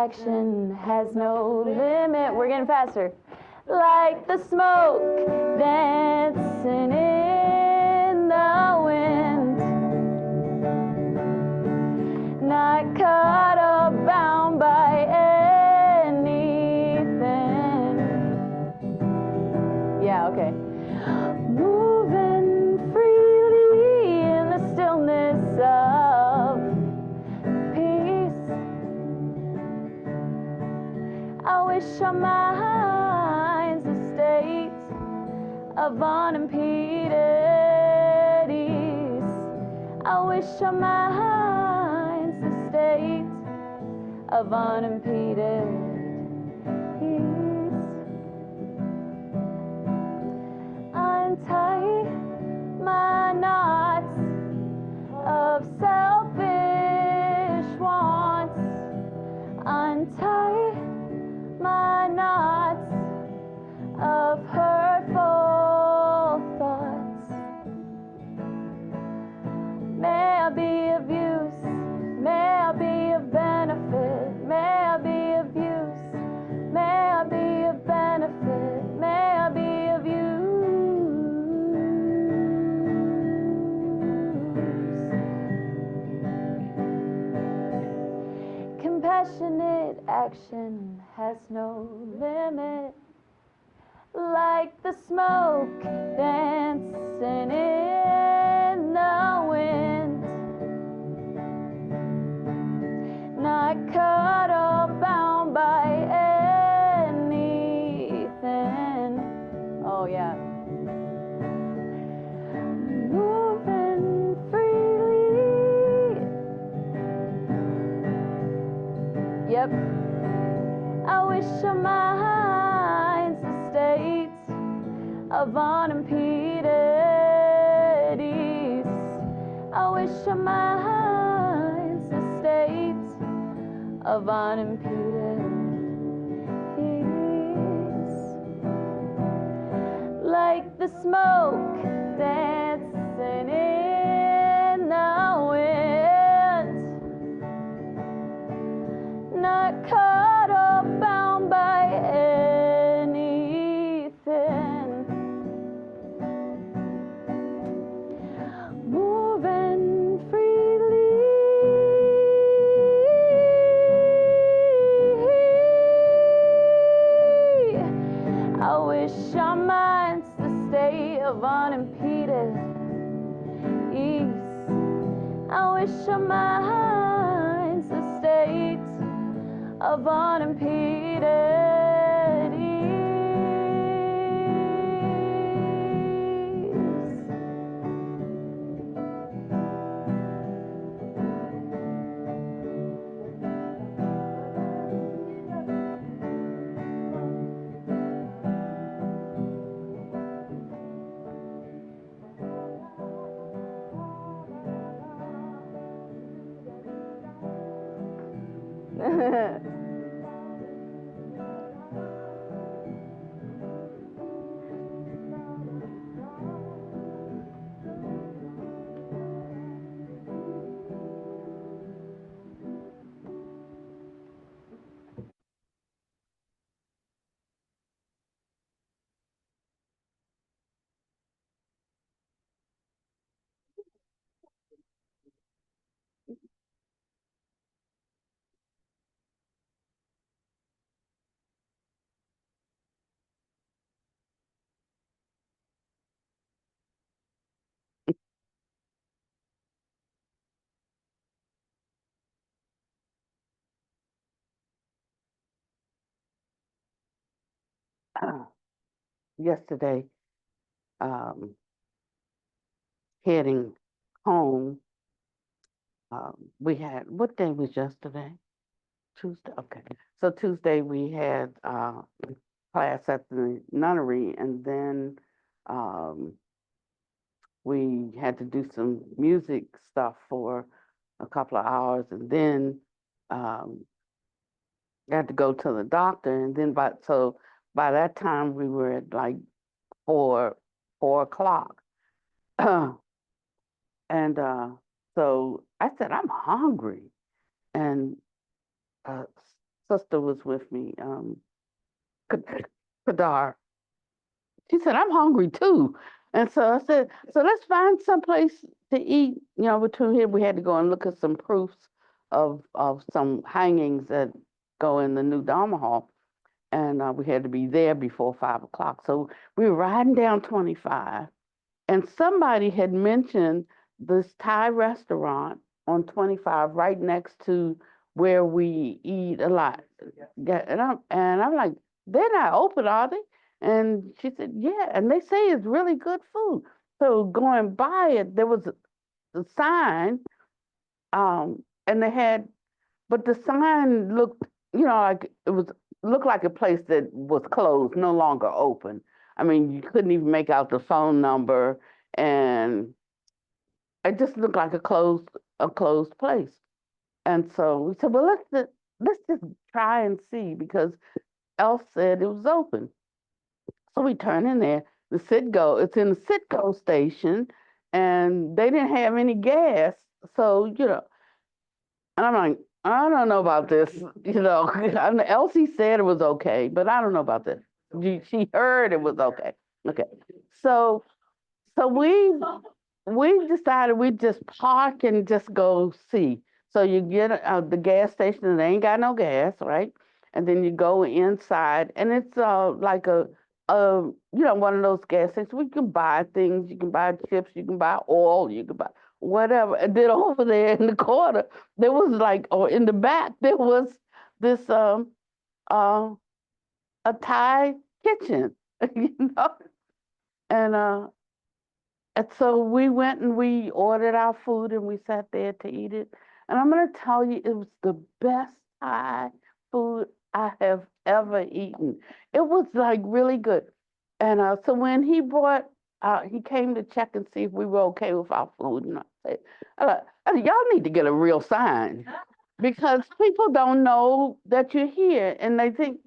action has no limit. We're getting faster. Like the smoke dancing in the wind, not caught or bound by anything. Yeah, okay. Moving freely in the stillness of peace. I wish our minds a state of unimpeded ease. I wish our minds a state of unimpeded ease. Untie my knots of selfish wants. Untie my knots of hurtful thoughts. May I be of use, may I be of benefit, may I be of use, may I be of benefit, may I be of use. Compassionate action has no limit. Like the smoke dancing in the wind, not caught or bound by anything. Oh yeah. Moving freely. Yep. I wish our minds a state of unimpeded ease. I wish our minds a state of unimpeded ease. Like the smoke dancing in the wind, not caught or bound by anything. Moving freely. I wish our minds the state of unimpeded ease. I wish our minds the state of unimpeded ease. Yesterday, heading home, we had, what day was yesterday? Tuesday, okay. So Tuesday we had class at the nunnery, and then we had to do some music stuff for a couple of hours, and then had to go to the doctor, and then by that time we were at like 4 o'clock. And so I said, I'm hungry. And sister was with me, Kadar. She said, I'm hungry too. And so I said, so let's find some place to eat. Between here, we had to go and look at some proofs of some hangings that go in the new Dharma hall. And we had to be there before 5 o'clock. So we were riding down 25, and somebody had mentioned this Thai restaurant on 25 right next to where we eat a lot. Yeah, and I'm like, they're not open, are they? And she said, yeah, and they say it's really good food. So going by it, there was a sign, and they had, but the sign looked, like it was looked like a place that was closed, no longer open. I mean, you couldn't even make out the phone number, and it just looked like a closed place. And so we said, well, let's just try and see, because Elf said it was open. So we turn in there. It's in the Citgo station, and they didn't have any gas. So, and I'm like, I don't know about this. Elsie said it was okay, but I don't know about this. She heard it was okay. Okay. So, so we decided we'd just park and just go see. So you get the gas station, and they ain't got no gas, right? And then you go inside, and it's like one of those gas stations where you can buy things. You can buy chips, you can buy oil, you can buy whatever. And then over there in the corner, there was like, or in the back, there was this uh, a Thai kitchen, you know, and and so we went and we ordered our food, and we sat there to eat it. And I'm going to tell you, it was the best Thai food I have ever eaten. It was like really good. And so when he came to check and see if we were okay with our food. And I said, y'all need to get a real sign, because people don't know that you're here, and they think,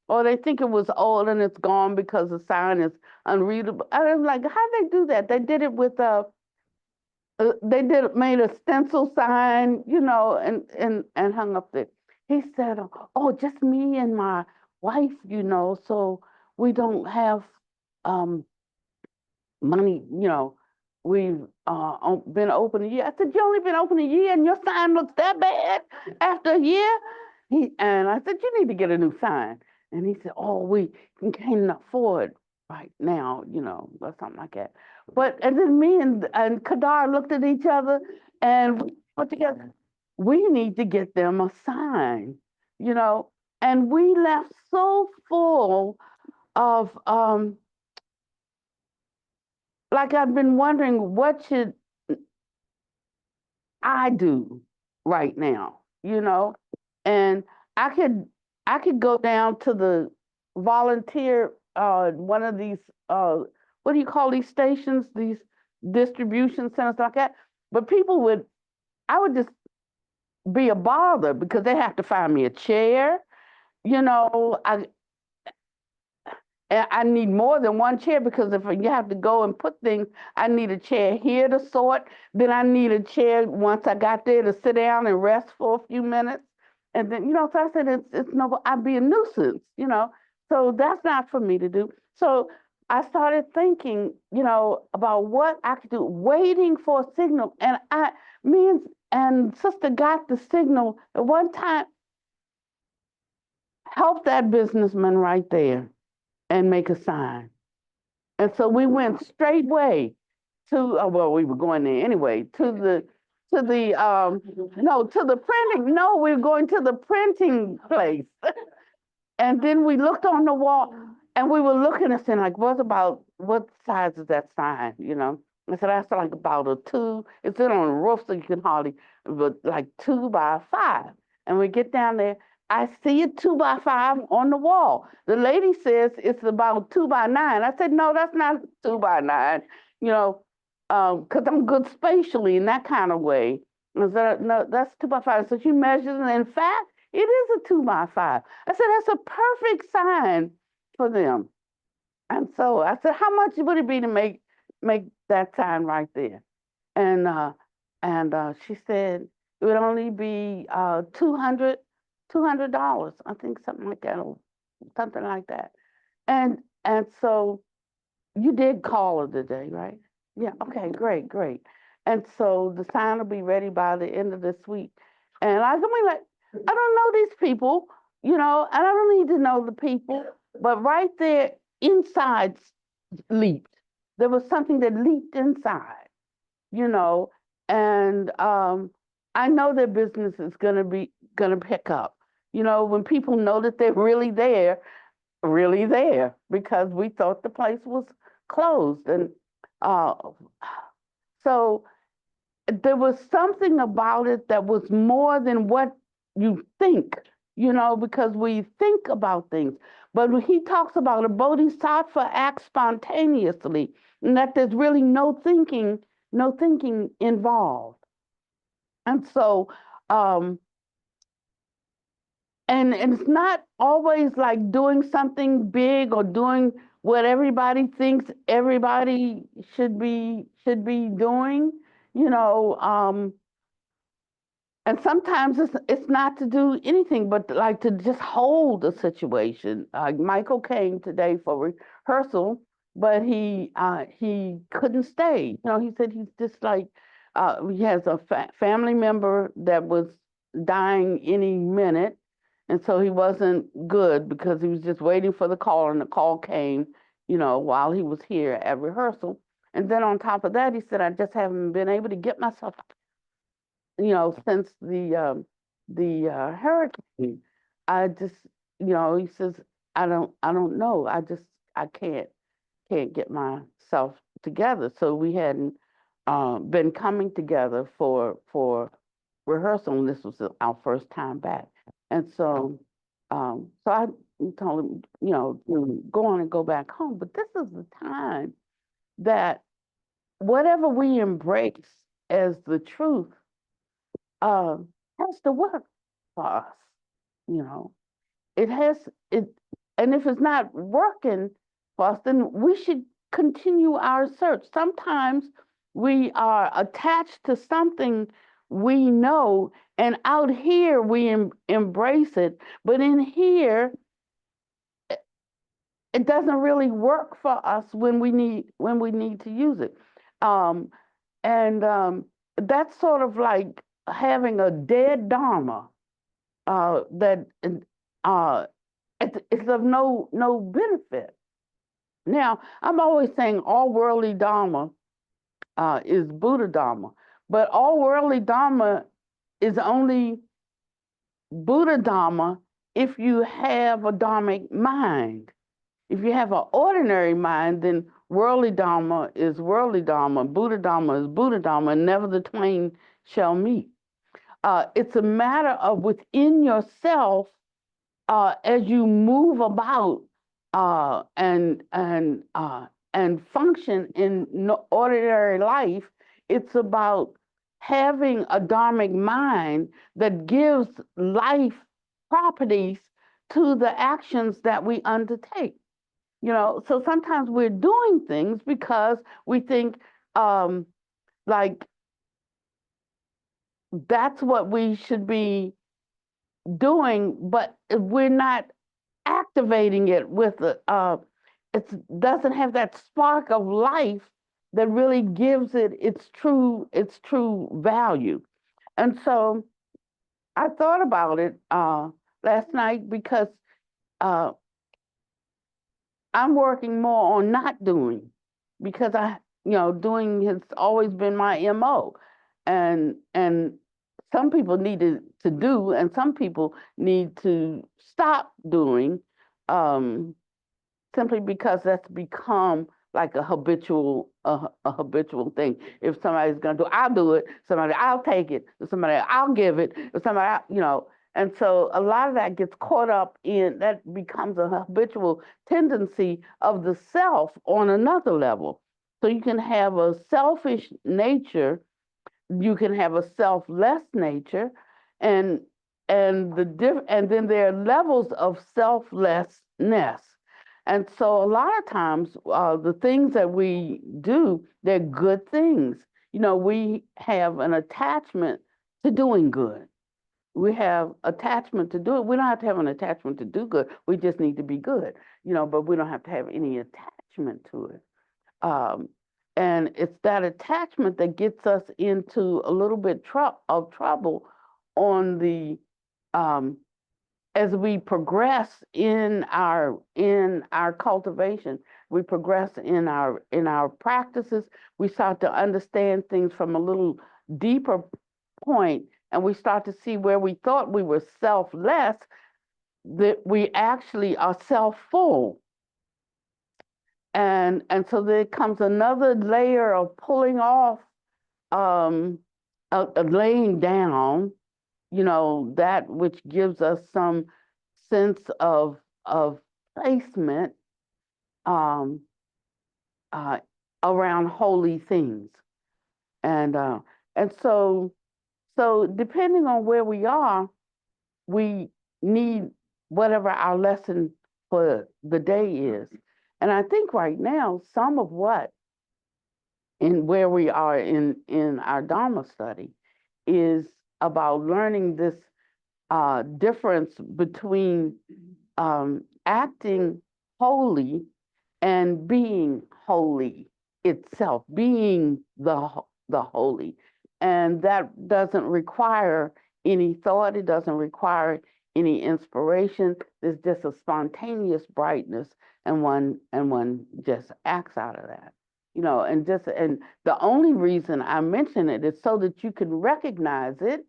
or they think it was old and it's gone because the sign is unreadable. I was like, how they do that? They did it with made a stencil sign, and hung up there. He said, oh, just me and my wife, so we don't have um money, we've been open a year. I said, you only been open a year and your sign looks that bad after a year? And I said, you need to get a new sign. And he said, oh, we can't afford right now, or something like that. And then me and Kadar looked at each other, and we put together, we need to get them a sign, you know. And we left so full of like I've been wondering, what should I do right now, And I could I could go down to the volunteer one of these what do you call these stations, these distribution centers like that. But I would just be a bother, because they have to find me a chair, I and I need more than one chair, because if you have to go and put things, I need a chair here to sort. Then I need a chair once I got there to sit down and rest for a few minutes. And then, so I said, it's no, I'd be a nuisance. So that's not for me to do. So I started thinking, about what I could do, waiting for a signal. And me and sister got the signal at one time, help that businessman right there and make a sign. And so we went straightway to, well, we were going there anyway, to the no, to the printing. No, we were going to the printing place. And then we looked on the wall, and we were looking and saying, like, what size is that sign, I said, that's like about a 2. It's in on the roof, so you can hardly, but like 2 by 5. And we get down there, I see a 2 by 5 on the wall. The lady says it's about 2 by 9. I said, no, that's not 2 by 9, because I'm good spatially in that kind of way. I said, no, that's 2 by 5. So she measures, and in fact, it is a 2 by 5. I said, that's a perfect sign for them. And so I said, how much would it be to make that sign right there? And she said it would only be $200. $200. I think something like that, or something like that. And so you did call her today, right? Yeah. Okay. Great. Great. And so the sign will be ready by the end of this week. And I can be like, I don't know these people, and I don't need to know the people. But right there, inside leaped. There was something that leaped inside, you know, and I know their business is gonna pick up. When people know that they're really there, because we thought the place was closed, and uh, so there was something about it that was more than what you think, because we think about things. But when he talks about a bodhisattva acts spontaneously, and that there's really no thinking involved. And so, um, and it's not always like doing something big or doing what everybody thinks everybody should be doing, you know. And sometimes it's not to do anything but like to just hold a situation. Michael came today for rehearsal, but he couldn't stay. He said he's just like he has a family member that was dying any minute, and so he wasn't good because he was just waiting for the call, and the call came, while he was here at rehearsal. And then on top of that, he said, I just haven't been able to get myself, since the hurricane. I just, he says, I don't know. I can't get myself together. So we hadn't been coming together for rehearsal, and this was our first time back. And so I told him, to go on and go back home. But this is the time that whatever we embrace as the truth uh, has to work for us. You know, it has it, and if it's not working for us, then we should continue our search. Sometimes we are attached to something we know, and out here we embrace it, but in here it doesn't really work for us when we need to use it. Um, and that's sort of like having a dead Dharma that uh, it's of no benefit. Now, I'm always saying all worldly Dharma is Buddha Dharma, but all worldly Dharma is only Buddha Dharma if you have a dharmic mind. If you have an ordinary mind, then worldly Dharma is worldly Dharma, Buddha Dharma is Buddha Dharma, and never the twain shall meet. It's a matter of within yourself, as you move about and function in ordinary life. It's about having a dharmic mind that gives life properties to the actions that we undertake. So sometimes we're doing things because we think like that's what we should be doing, but we're not activating it with it doesn't have that spark of life that really gives it its true value. And so I thought about it last night because uh, I'm working more on not doing, because doing has always been my MO. And some people need to do, and some people need to stop doing, um, simply because that's become like a habitual thing. If somebody's gonna do, I'll do it. Somebody, I'll take it. Somebody, I'll give it. Somebody, And so a lot of that gets caught up in that, becomes a habitual tendency of the self on another level. So you can have a selfish nature, you can have a selfless nature, and and then there are levels of selflessness. And so a lot of times, the things that we do, they're good things. We have an attachment to doing good. we have attachment to do it. We don't have to have an attachment to do good. We just need to be good, but we don't have to have any attachment to it. Um, and it's that attachment that gets us into a little bit of trouble on the um, as we progress in our cultivation. We progress in our practices. We start to understand things from a little deeper point, and we start to see where we thought we were selfless, that we actually are self-full. And so there comes another layer of pulling off, laying down, that which gives us some sense of placement, um, uh, around holy things. And uh, and so so depending on where we are, we need whatever our lesson for the day is. And I think right now, some of what in where we are in our Dharma study is about learning this difference between acting holy and being holy itself, being the holy. And that doesn't require any thought, it doesn't require any inspiration. There's just a spontaneous brightness, and one just acts out of that. And the only reason I mention it is so that you can recognize it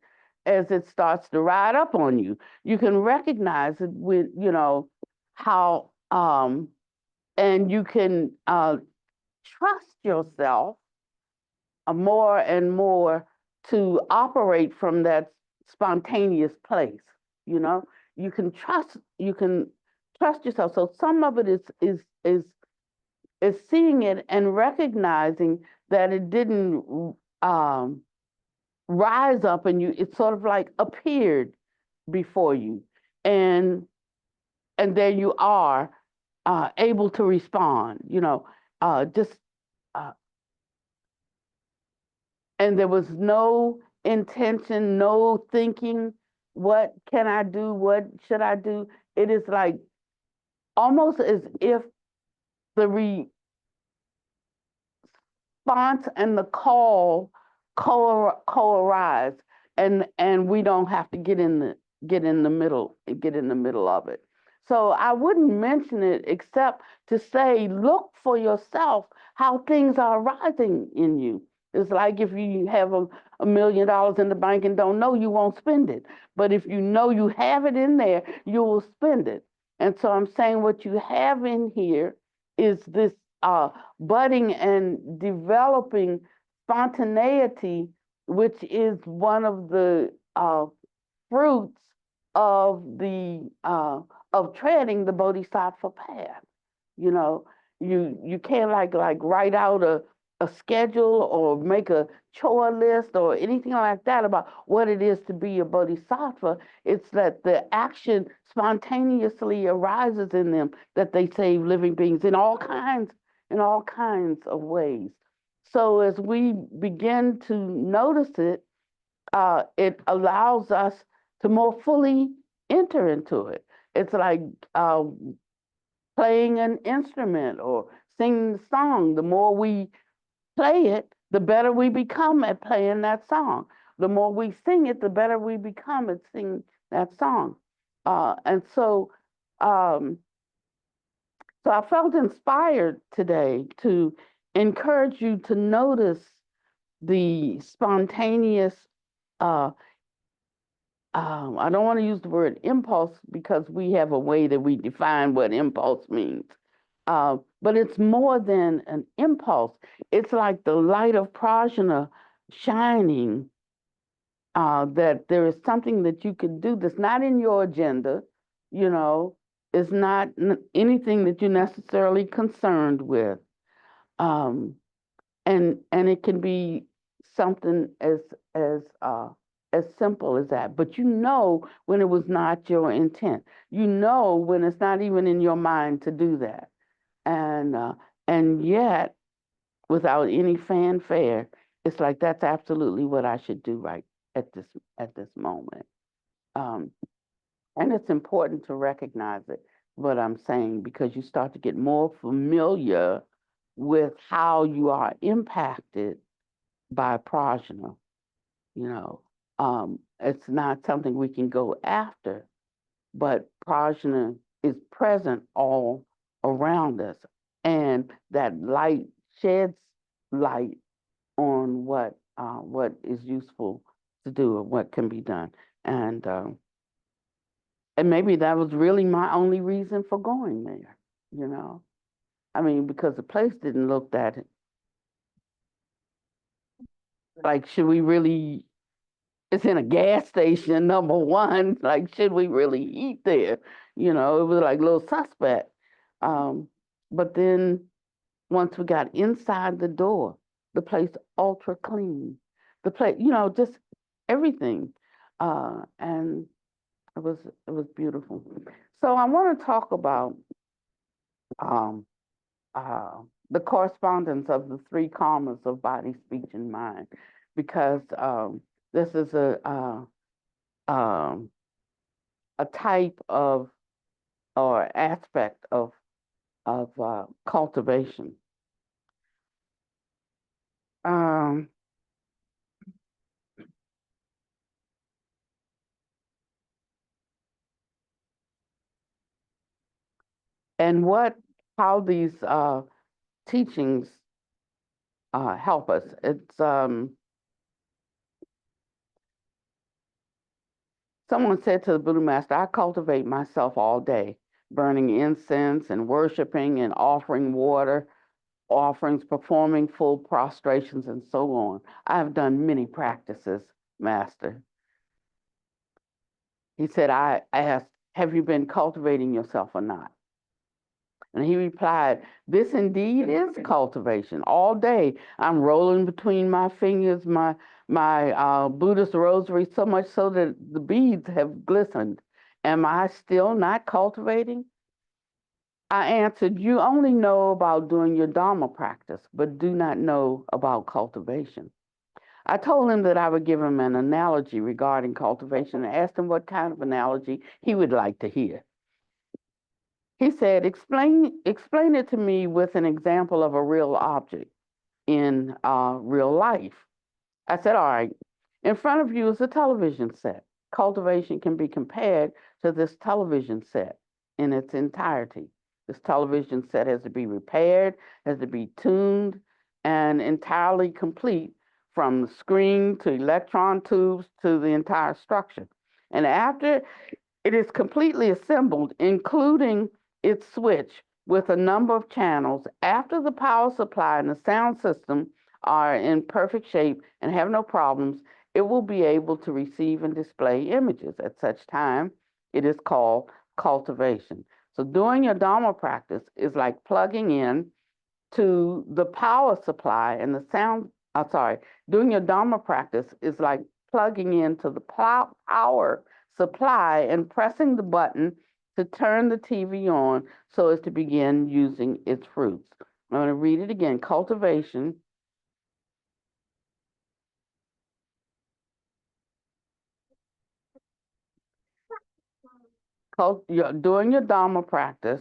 as it starts to ride up on you. You can recognize it with, how and you can trust yourself more and more to operate from that spontaneous place. You can trust yourself. So some of it is seeing it and recognizing that it didn't rise up and it sort of like appeared before you, and there you are, able to respond, just uh, and there was no intention, no thinking, what can I do, what should I do. It is like almost as if the response and the call co-arise, and we don't have to get in the middle of it. So I wouldn't mention it except to say, look for yourself how things are rising in you. It's like if you have $1 million in the bank and don't know, you won't spend it. But if you know you have it in there, you will spend it. And so I'm saying what you have in here is this budding and developing spontaneity, which is one of the fruits of the of treading the bodhisattva path. You know, you can't like write out a schedule or make a chore list or anything like that about what it is to be a bodhisattva. It's that the action spontaneously arises in them, that they save living beings in all kinds of ways. So as we begin to notice it, it allows us to more fully enter into it. It's like playing an instrument or singing a song. The more we play it, the better we become at playing that song. The more we sing it, the better we become at singing that song. And so um, I felt inspired today to encourage you to notice the spontaneous, uh, I don't want to use the word impulse because we have a way that we define what impulse means. But it's more than an impulse. It's like the light of prajna shining, that there is something that you can do that's not in your agenda, you know, it's not anything that you're necessarily concerned with. Um, and it can be something as as simple as that. But you know when it was not your intent. You know when it's not even in your mind to do that. And yet, without any fanfare, it's like that's absolutely what I should do right at this moment. And it's important to recognize it, what I'm saying, because you start to get more familiar with how you are impacted by prajna. You know, it's not something we can go after, but prajna is present all around us, and that light sheds light on what is useful to do or what can be done, and maybe that was really my only reason for going there. You know, I mean, because the place didn't look that like, should we really? It's in a gas station, number one. Like, should we really eat there? You know, it was like a little suspect. Um, but then once we got inside the door, the place ultra clean. The place, just everything. And it was beautiful. So I want to talk about um, uh, the correspondence of the three karmas of body, speech, and mind, because this is um, a type of or aspect of cultivation. Um, and how these teachings help us. It's someone said to the Buddha Master, "I cultivate myself all day, burning incense and worshiping and offering water offerings, performing full prostrations, and so on. I have done many practices, Master." He said, I asked, "Have you been cultivating yourself or not?" And he replied, "This indeed is cultivation. All day I'm rolling between my fingers my Buddhist rosary, so much so that the beads have glistened. Am I still not cultivating?" I answered, "You only know about doing your Dharma practice, but do not know about cultivation." I told him that I would give him an analogy regarding cultivation and asked him what kind of analogy he would like to hear. He said, explain it to me with an example of a real object in real life." I said, "All right, in front of you is a television set. Cultivation can be compared to this television set in its entirety. This television set has to be repaired, has to be tuned, and entirely complete from the screen to electron tubes to the entire structure. And after it is completely assembled, including its switch with a number of channels, after the power supply and the sound system are in perfect shape and have no problems, it will be able to receive and display images. At such time, it is called cultivation. So doing your Dharma practice is like plugging in to the power supply and the sound. Doing your Dharma practice is like plugging into the power supply and pressing the button to turn the TV on so as to begin using its fruits. I'm going to read it again. Cultivation doing your Dharma practice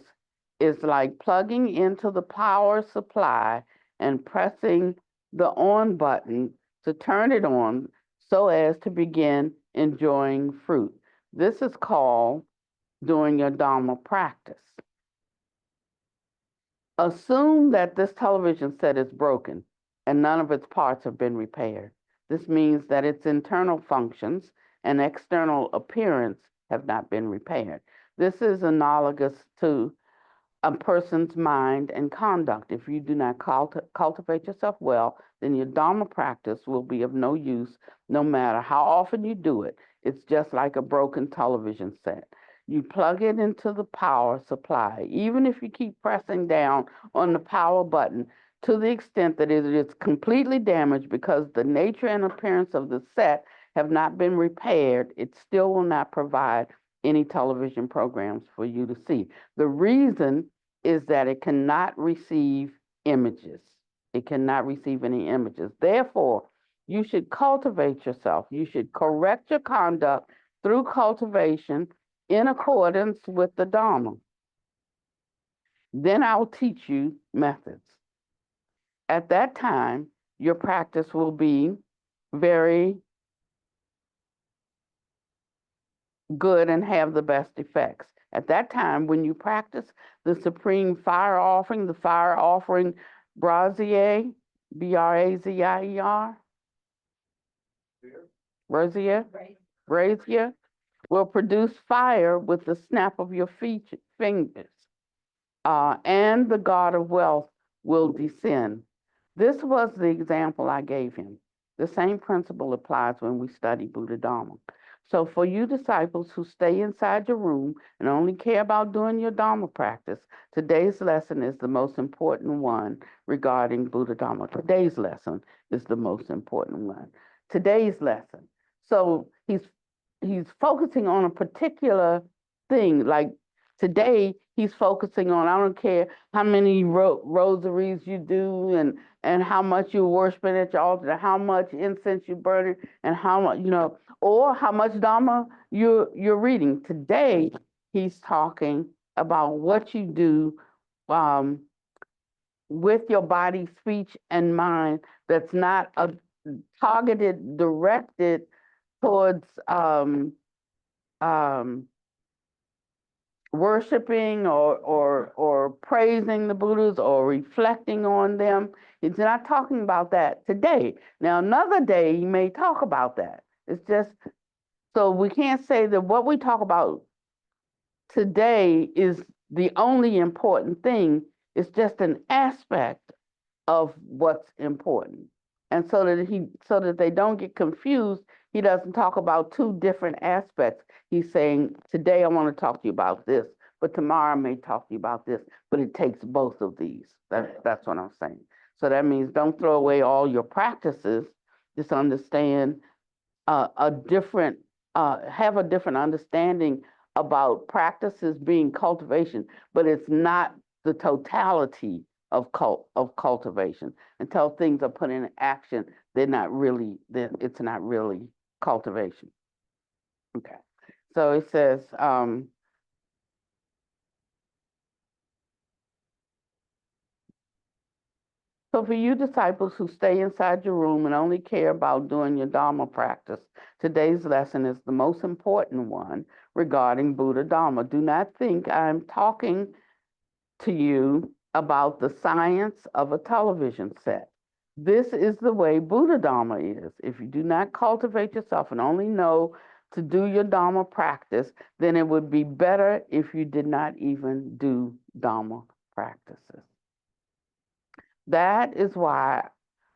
is like plugging into the power supply and pressing the on button to turn it on so as to begin enjoying fruit. This is called doing your Dharma practice. Assume that this television set is broken and none of its parts have been repaired. This means that its internal functions and external appearance have not been repaired. This is analogous to a person's mind and conduct. If you do not cultivate yourself well, then your Dharma practice will be of no use no matter how often you do it. It's just like a broken television set. You plug it into the power supply, even if you keep pressing down on the power button to the extent that it is completely damaged because the nature and appearance of the set have not been repaired, it still will not provide any television programs for you to see. The reason is that it cannot receive images. It cannot receive any images. Therefore, you should cultivate yourself. You should correct your conduct through cultivation in accordance with the Dharma. Then I'll teach you methods. At that time, your practice will be very good and have the best effects. At that time, when you practice the supreme fire offering brazier, Brazier, brazier, will produce fire with the snap of your fingers, and the god of wealth will descend. This was the example I gave him. The same principle applies when we study Buddha Dharma. So for you disciples who stay inside your room and only care about doing your Dharma practice, today's lesson is the most important one regarding Buddha Dharma. Today's lesson is the most important one. Today's lesson. So he's focusing on a particular thing. Like today, he's focusing on, I don't care how many rosaries you do and how much you're worshiping at your altar, how much incense you burn, and how much, or how much Dharma you're reading. Today, he's talking about what you do with your body, speech, and mind that's not targeted, directed towards worshiping or praising the Buddhas or reflecting on them. He's not talking about that today. Now, another day he may talk about that. It's just, so we can't say that what we talk about today is the only important thing. It's just an aspect of what's important. And so that they don't get confused, he doesn't talk about two different aspects. He's saying, today I want to talk to you about this, but tomorrow I may talk to you about this, but it takes both of these. That's what I'm saying. So that means don't throw away all your practices. Just understand have a different understanding about practices being cultivation, but it's not the totality of cultivation. Until things are put in action, it's not really cultivation. Okay. So it says, so for you disciples who stay inside your room and only care about doing your Dharma practice, today's lesson is the most important one regarding Buddha Dharma. Do not think I'm talking to you about the science of a television set. This is the way Buddha Dharma is. If you do not cultivate yourself and only know to do your Dharma practice, then it would be better if you did not even do Dharma practices. That is why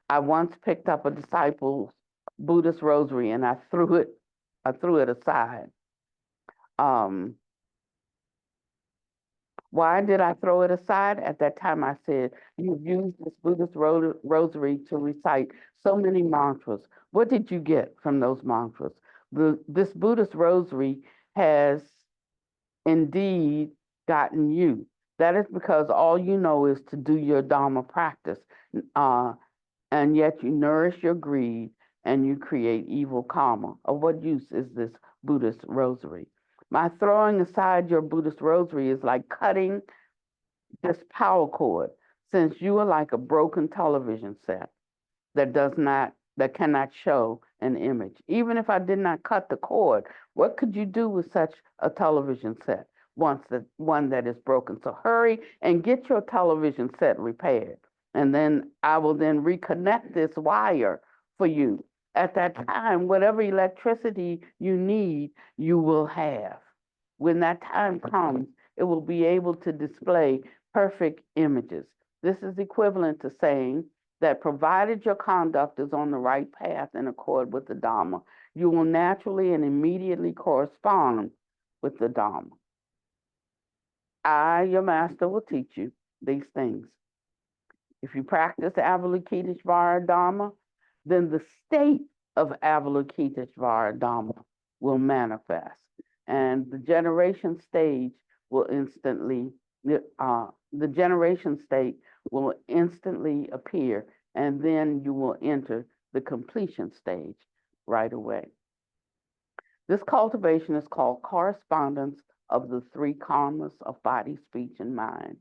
I once picked up a disciple's Buddhist rosary and I threw it aside. Why did I throw it aside? At that time, I said, you've used this Buddhist rosary to recite so many mantras. What did you get from those mantras? This Buddhist rosary has indeed gotten you. That is because all you know is to do your Dharma practice, and yet you nourish your greed and you create evil karma. Of what use is this Buddhist rosary? My throwing aside your Buddhist rosary is like cutting this power cord, since you are like a broken television set that cannot show an image. Even if I did not cut the cord, what could you do with such a television set? One that is broken. So hurry and get your television set repaired. And then I will then reconnect this wire for you. At that time, whatever electricity you need, you will have. When that time comes, it will be able to display perfect images. This is equivalent to saying that provided your conduct is on the right path in accord with the Dharma, you will naturally and immediately correspond with the Dharma. I, your master, will teach you these things. If you practice Avalokiteshvara Dharma, then the state of Avalokiteshvara Dharma will manifest. And the generation stage will instantly appear, and then you will enter the completion stage right away. This cultivation is called correspondence of the three karmas of body, speech, and mind.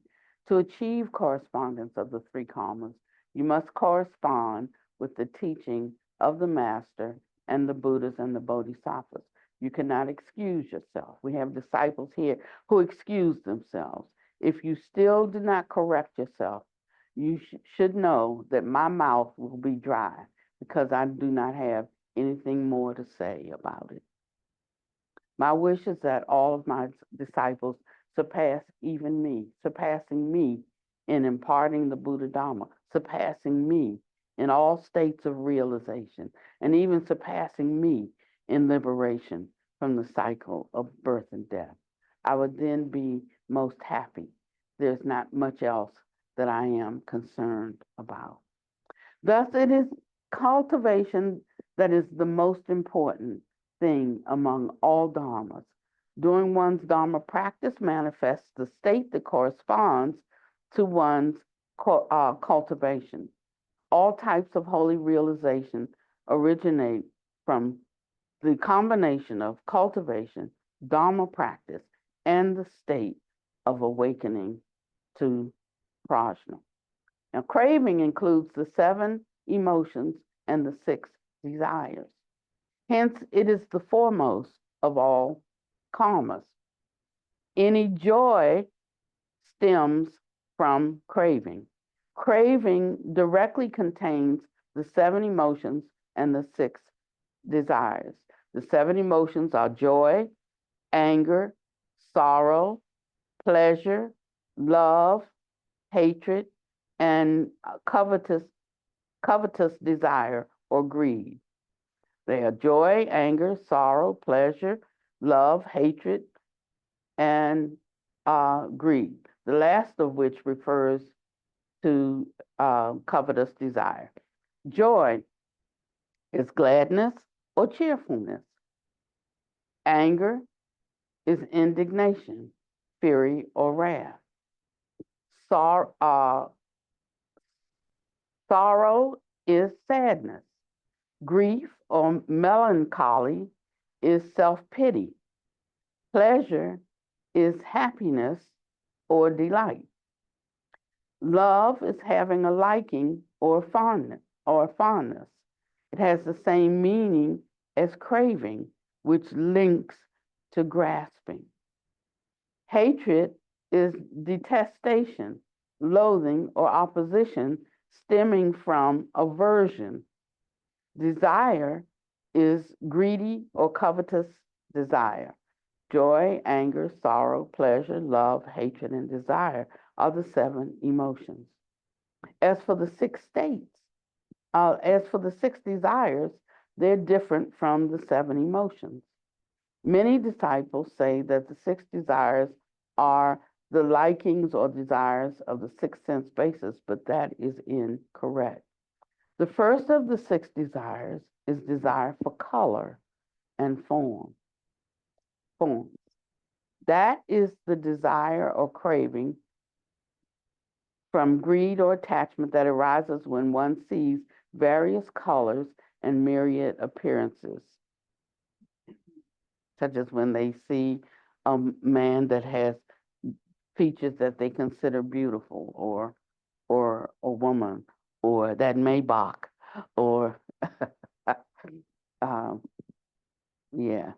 To achieve correspondence of the three karmas, you must correspond with the teaching of the Master and the Buddhas and the Bodhisattvas. You cannot excuse yourself. We have disciples here who excuse themselves. If you still do not correct yourself, you should know that my mouth will be dry because I do not have anything more to say about it. My wish is that all of my disciples surpassing me in imparting the Buddha Dharma, surpassing me in all states of realization, and even surpassing me in liberation from the cycle of birth and death. I would then be most happy. There's not much else that I am concerned about. Thus, it is cultivation that is the most important thing among all dharmas. During one's dharma practice manifests the state that corresponds to one's cultivation. All types of holy realization originate from the combination of cultivation, dharma practice, and the state of awakening to prajna. Now, craving includes the 7 emotions and the 6 desires. Hence, it is the foremost of all karmas. Any joy stems from craving. Craving directly contains the 7 emotions and the 6 desires. The 7 emotions are joy, anger, sorrow, pleasure, love, hatred, and covetous desire or greed. They are joy, anger, sorrow, pleasure, love, hatred, and greed. The last of which refers to covetous desire. Joy is gladness or cheerfulness. Anger is indignation, fury, or wrath. Sorrow is sadness. Grief or melancholy is self-pity. Pleasure is happiness or delight. Love is having a liking or fondness. It has the same meaning as craving, which links to grasping. Hatred is detestation, loathing, or opposition stemming from aversion. Desire is greedy or covetous desire. Joy, anger, sorrow, pleasure, love, hatred, and desire are the 7 emotions. As for the 6 desires, they're different from the 7 emotions. Many disciples say that the 6 desires are the likings or desires of the 6 sense bases, but that is incorrect. The first of the 6 desires is desire for color and form. That is the desire or craving from greed or attachment that arises when one sees various colors and myriad appearances, such as when they see a man that has features that they consider beautiful, or a woman, or that Maybach, or yeah.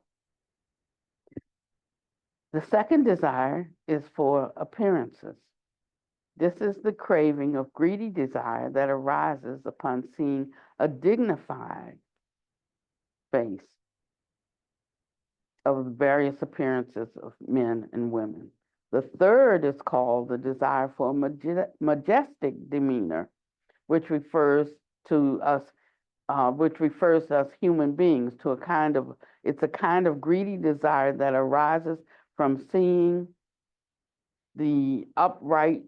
The second desire is for appearances. This is the craving of greedy desire that arises upon seeing a dignified face of various appearances of men and women. The third is called the desire for a majestic demeanor, which refers to us human beings to it's a kind of greedy desire that arises from seeing the upright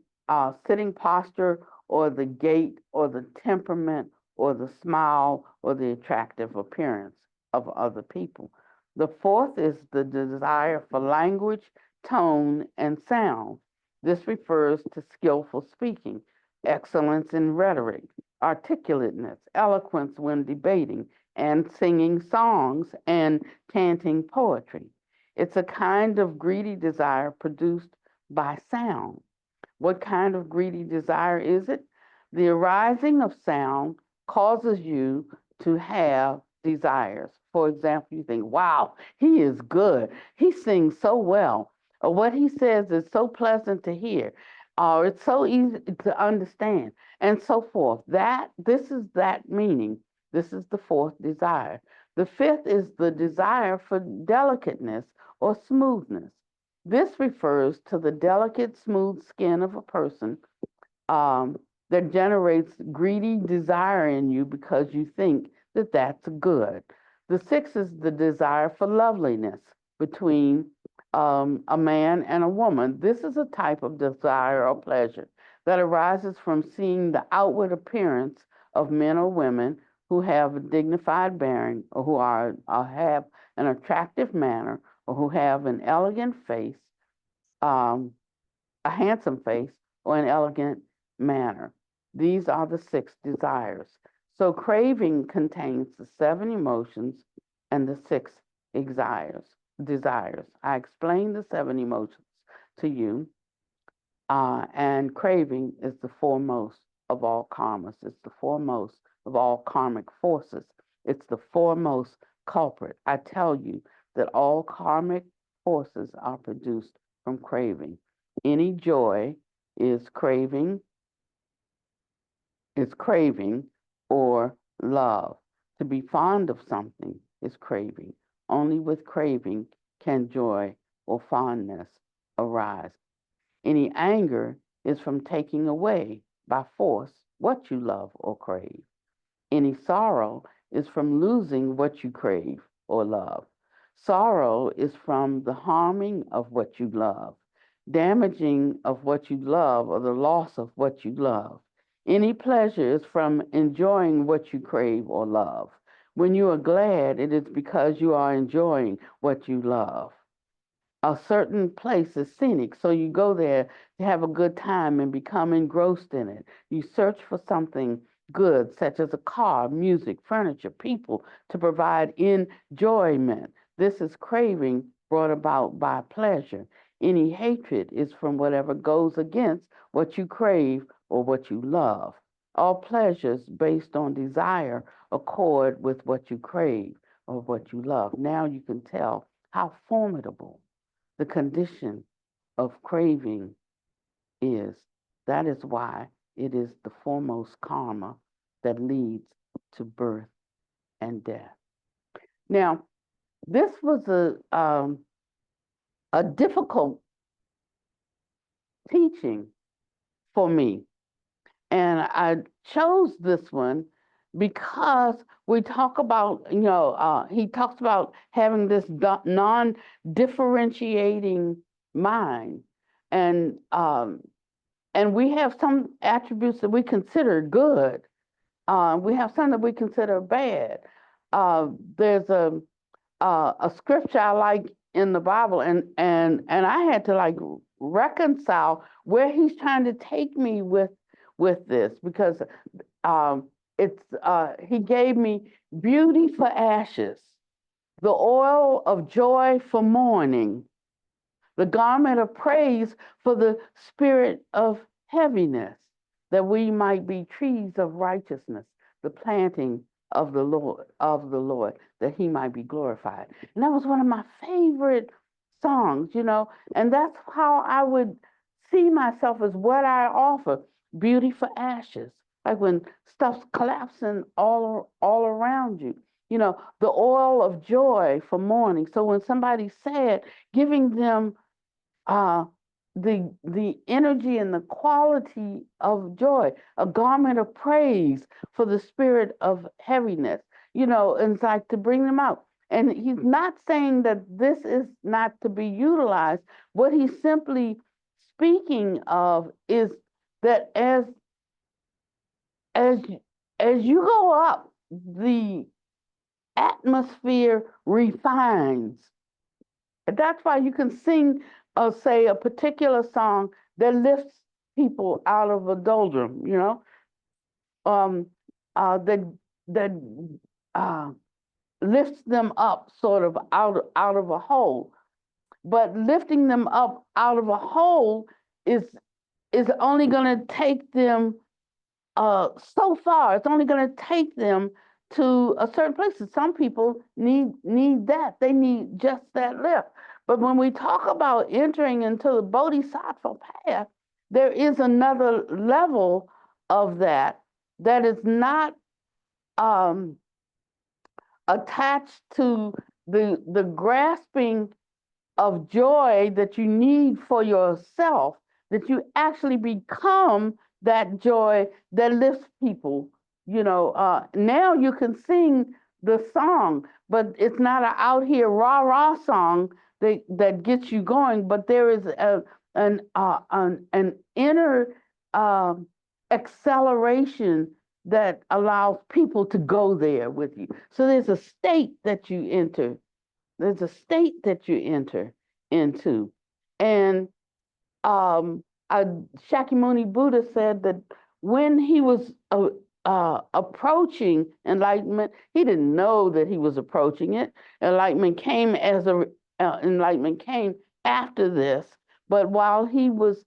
sitting posture or the gait or the temperament or the smile or the attractive appearance of other people. The fourth is the desire for language, tone, and sound. This refers to skillful speaking, excellence in rhetoric, articulateness, eloquence when debating, and singing songs and chanting poetry. It's a kind of greedy desire produced by sound. What kind of greedy desire is it? The arising of sound causes you to have desires. For example, you think, wow, he is good. He sings so well. Or what he says is so pleasant to hear. Or it's so easy to understand, and so forth. This is that meaning. This is the fourth desire. The fifth is the desire for delicateness or smoothness. This refers to the delicate, smooth skin of a person um, that generates greedy desire in you because you think that that's good. The sixth is the desire for loveliness between a man and a woman. This is a type of desire or pleasure that arises from seeing the outward appearance of men or women who have a dignified bearing or who have an attractive manner or who have an elegant face, um, a handsome face, or an elegant manner. These are the six desires. So craving contains the seven emotions and the six desires. I explained the seven emotions to you, and craving is the foremost of all karmas. It's the foremost of all karmic forces. It's the foremost culprit. I tell you that all karmic forces are produced from craving. Any joy is craving, or love. To be fond of something is craving. Only with craving can joy or fondness arise. Any anger is from taking away by force what you love or crave. Any sorrow is from losing what you crave or love. Sorrow is from the harming of what you love, damaging of what you love, or the loss of what you love. Any pleasure is from enjoying what you crave or love. When you are glad, it is because you are enjoying what you love. A certain place is scenic, so you go there to have a good time and become engrossed in it. You search for something good, such as a car, music, furniture, people, to provide enjoyment. This is craving brought about by pleasure. Any hatred is from whatever goes against what you crave or what you love. All pleasures based on desire accord with what you crave or what you love. Now you can tell how formidable the condition of craving is. That is why it is the foremost karma that leads to birth and death. Now, this was a difficult teaching for me, and I chose this one because we talk about, he talks about having this non-differentiating mind, and and we have some attributes that we consider good. We have some that we consider bad. There's a scripture I like in the Bible, and I had to like reconcile where he's trying to take me with this, because it's he gave me beauty for ashes, the oil of joy for mourning, the garment of praise for the spirit of heaviness, that we might be trees of righteousness, the planting of the Lord, that he might be glorified. And that was one of my favorite songs, and that's how I would see myself, as what I offer, beauty for ashes. Like when stuff's collapsing all around you. The oil of joy for mourning. So when somebody's sad, giving them uh, the energy and the quality of joy, a garment of praise for the spirit of heaviness, and it's like to bring them out. And he's not saying that this is not to be utilized. What he's simply speaking of is that as as you go up, the atmosphere refines. That's why you can sing, say, a particular song that lifts people out of a doldrum, um, that that lifts them up sort of out of a hole. But lifting them up out of a hole is only going to take them so far. It's only going to take them to a certain place. Some people need that. They need just that lift. But when we talk about entering into the bodhisattva path, there is another level of that is not attached to the grasping of joy that you need for yourself, that you actually become that joy that lifts people. Now you can sing the song, but it's not an out here rah rah song that gets you going. But there is an inner acceleration that allows people to go there with you. So there's a state that you enter. There's a state that you enter into. And Shakyamuni Buddha said that when he was approaching enlightenment, he didn't know that he was approaching it. Enlightenment came enlightenment came after this. But while he was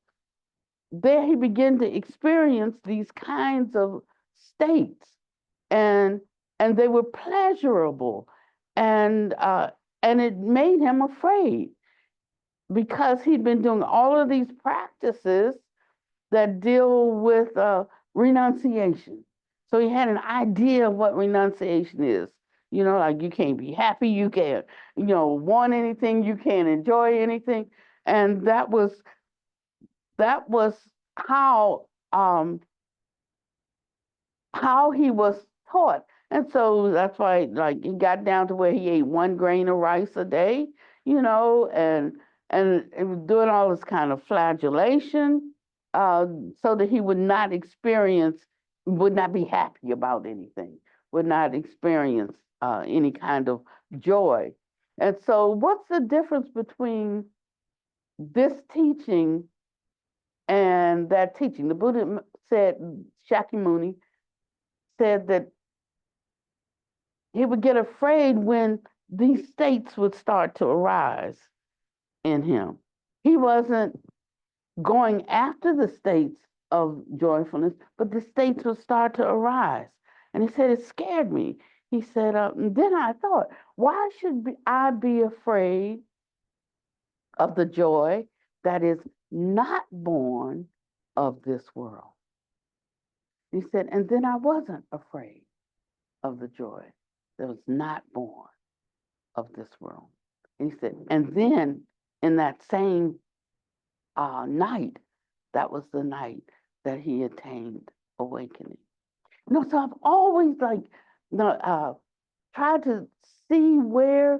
there, he began to experience these kinds of states, and they were pleasurable, and it made him afraid, because he'd been doing all of these practices that deal with renunciation. So he had an idea of what renunciation is. Like you can't be happy, you can't, want anything, you can't enjoy anything, and that was how he was taught. And so that's why, like, he got down to where he ate 1 grain of rice a day, and it was doing all this kind of flagellation, so that he would not be happy about anything, would not experience any kind of joy. And so, what's the difference between this teaching and that teaching? The Buddha said, Shakyamuni said that he would get afraid when these states would start to arise in him. He wasn't going after the states of joyfulness, but the states would start to arise. And he said, it scared me. He said, and then I thought, why should I be afraid of the joy that is not born of this world? He said, and then I wasn't afraid of the joy that was not born of this world. And he said, and then in that same night, that was the night that he attained awakening. So I've always tried to see where,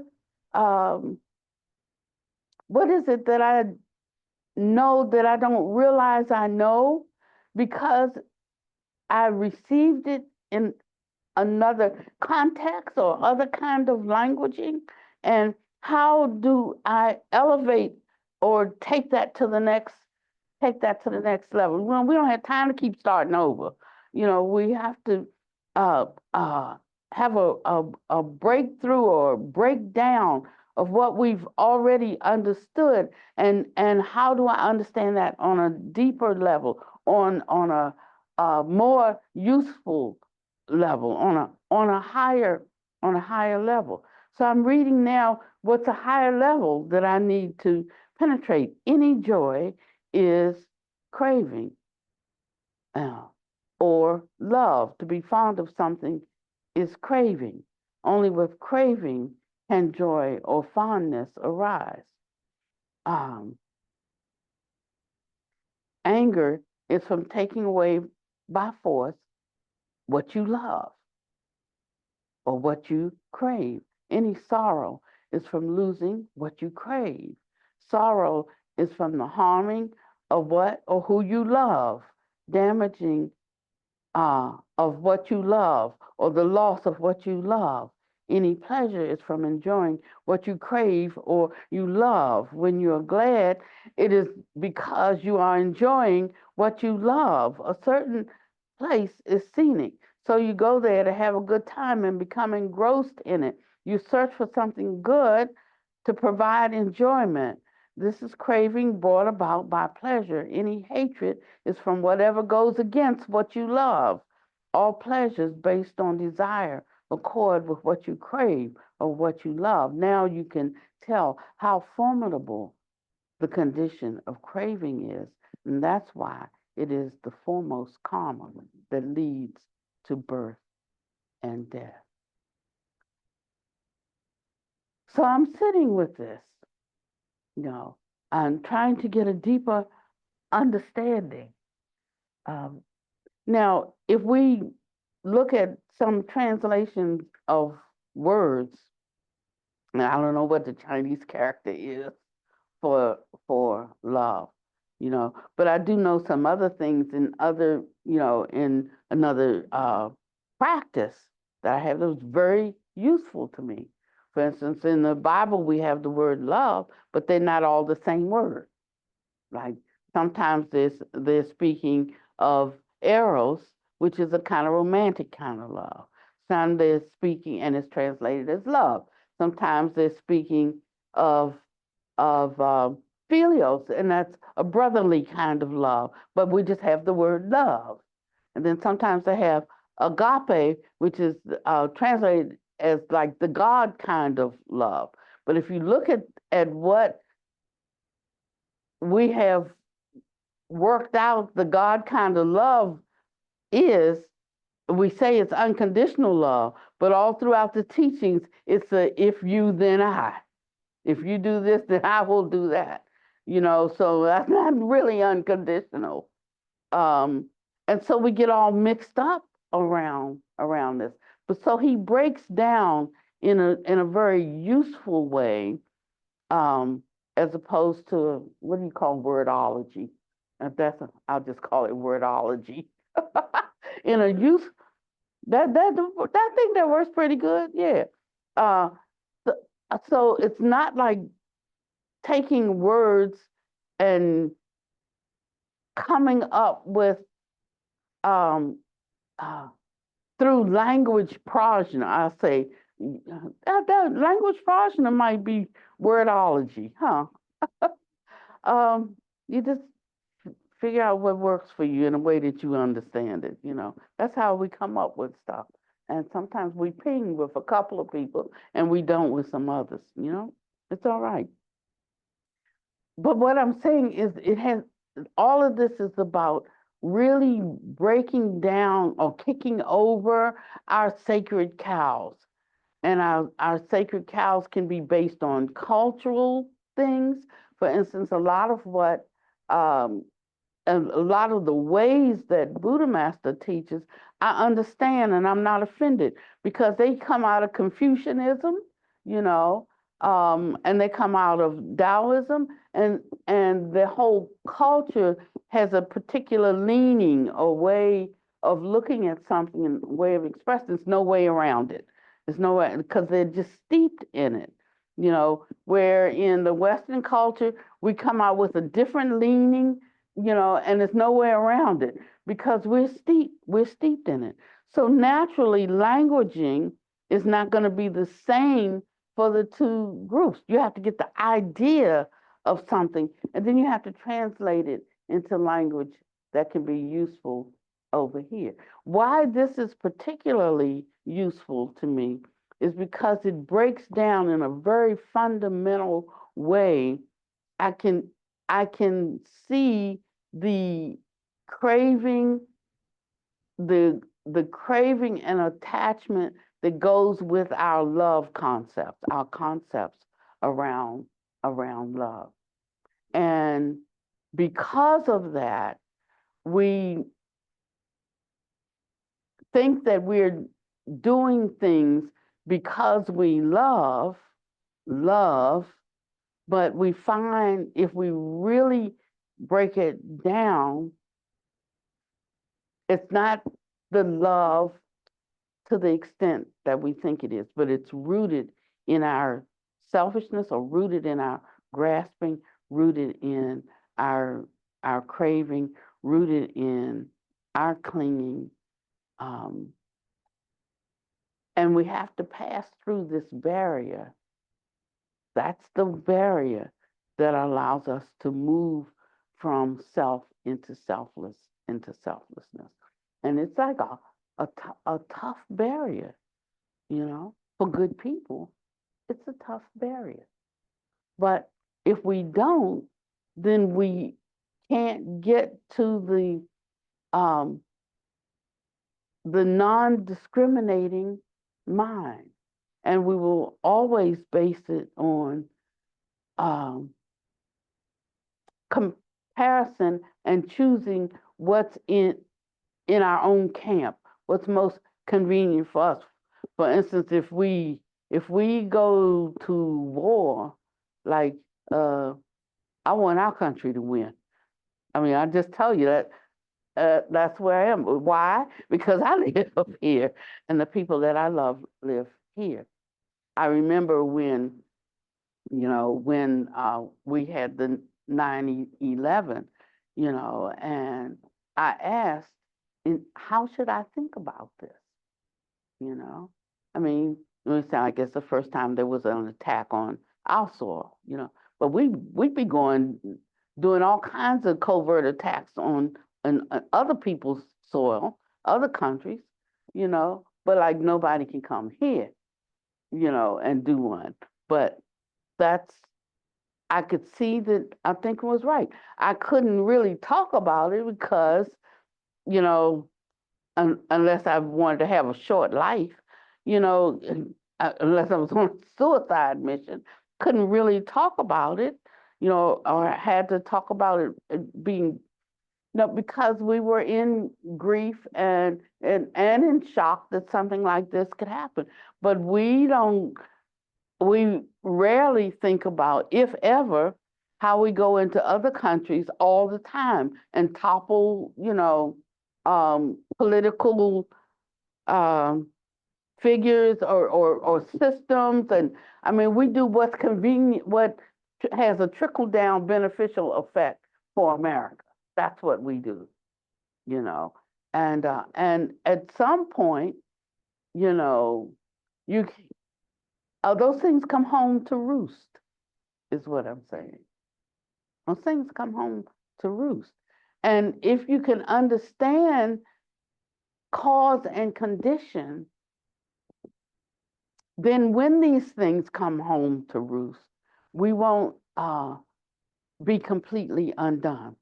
what is it that I know that I don't realize I know, because I received it in another context or other kind of languaging, and how do I elevate or take that to the next level? Well, we don't have time to keep starting over. We have to have a breakthrough or breakdown of what we've already understood, and how do I understand that on a deeper level, on a more useful level, on a higher level. So I'm reading now what's a higher level that I need to penetrate. Any joy is craving, or love. To be fond of something is craving. Only with craving can joy or fondness arise. Anger is from taking away by force what you love or what you crave. Any sorrow is from losing what you crave. Sorrow is from the harming of what or who you love, damaging of what you love, or the loss of what you love. Any pleasure is from enjoying what you crave or you love. When you are glad, it is because you are enjoying what you love. A certain place is scenic, so you go there to have a good time and become engrossed in it. You search for something good to provide enjoyment. This is craving brought about by pleasure. Any hatred is from whatever goes against what you love. All pleasures based on desire accord with what you crave or what you love. Now you can tell how formidable the condition of craving is, and that's why it is the foremost karma that leads to birth and death. So I'm sitting with this, I'm trying to get a deeper understanding. Um, Now, if we look at some translations of words, and I don't know what the Chinese character is for love, but I do know some other things in other, in another practice that I have that was very useful to me. For instance, in the Bible we have the word love, but they're not all the same word. Like sometimes they're speaking of eros, which is a kind of romantic kind of love. Some they're speaking, and it's translated as love. Sometimes they're speaking of philios, and that's a brotherly kind of love. But we just have the word love, and then sometimes they have agape, which is translated as like the God kind of love. But if you look at what we have worked out the God kind of love is, we say it's unconditional love, but all throughout the teachings, it's a if you, then I. If you do this, then I will do that. So that's not really unconditional. And so we get all mixed up around this. But so he breaks down in a very useful way, um, as opposed to what do you call wordology? I'll just call it wordology. In a use that thing that works pretty good, yeah. Uh, so, so it's not like taking words and coming up with um, uh, through language prajna. I say that language prajna might be wordology, huh? You just figure out what works for you in a way that you understand it. That's how we come up with stuff. And sometimes we ping with a couple of people and we don't with some others. It's all right. But what I'm saying is, all of this is about really breaking down or kicking over our sacred cows. And our sacred cows can be based on cultural things. For instance, a lot of what and a lot of the ways that Buddha Master teaches, I understand and I'm not offended because they come out of Confucianism, you know, and they come out of Taoism, and the whole culture has a particular leaning or way of looking at something and way of expressing. There's no way around it. There's no way because they're just steeped in it. Where in the Western culture we come out with a different leaning, and there's no way around it because we're steeped in it. So naturally, languaging is not going to be the same for the two groups. You have to get the idea of something, and then you have to translate it into language that can be useful over here. Why this is particularly useful to me is because it breaks down in a very fundamental way. I can see the craving, the craving and attachment that goes with our love concepts, our concepts around love. And because of that, we think that we're doing things because we love, but we find if we really break it down, it's not the love to the extent that we think it is, but it's rooted in our selfishness or rooted in our grasping, rooted in our craving, rooted in our clinging. Um, And we have to pass through this barrier. That's the barrier that allows us to move from self into selflessness. And it's like a tough barrier, for good people. It's a tough barrier. But if we don't, then we can't get to the non-discriminating mind, and we will always base it on comparison and choosing what's in our own camp, what's most convenient for us. For instance, if we go to war, like I want our country to win. I mean, I just tell you that that's where I am. Why? Because I live up here, and the people that I love live here. I remember when we had the 9/11, and I asked, how should I think about this? I mean, it sound like it's the first time there was an attack on our soil, but we'd be doing all kinds of covert attacks on other people's soil, other countries, but like nobody can come here, and do one. But that's I could see that I think it was right. I couldn't really talk about it because, you know, unless I wanted to have a short life, you know, unless I was on a suicide mission, couldn't really talk about it, or I had to talk about it being, because we were in grief and in shock that something like this could happen. But we rarely think about, if ever, how we go into other countries all the time and topple, political figures or systems. And I mean, we do what's convenient, what has a trickle down beneficial effect for America. That's what we do, you know. And at some point, you know, you those things come home to roost, is what I'm saying. Those things come home to roost. And if you can understand cause and condition, then when these things come home to roost, we won't be completely undone.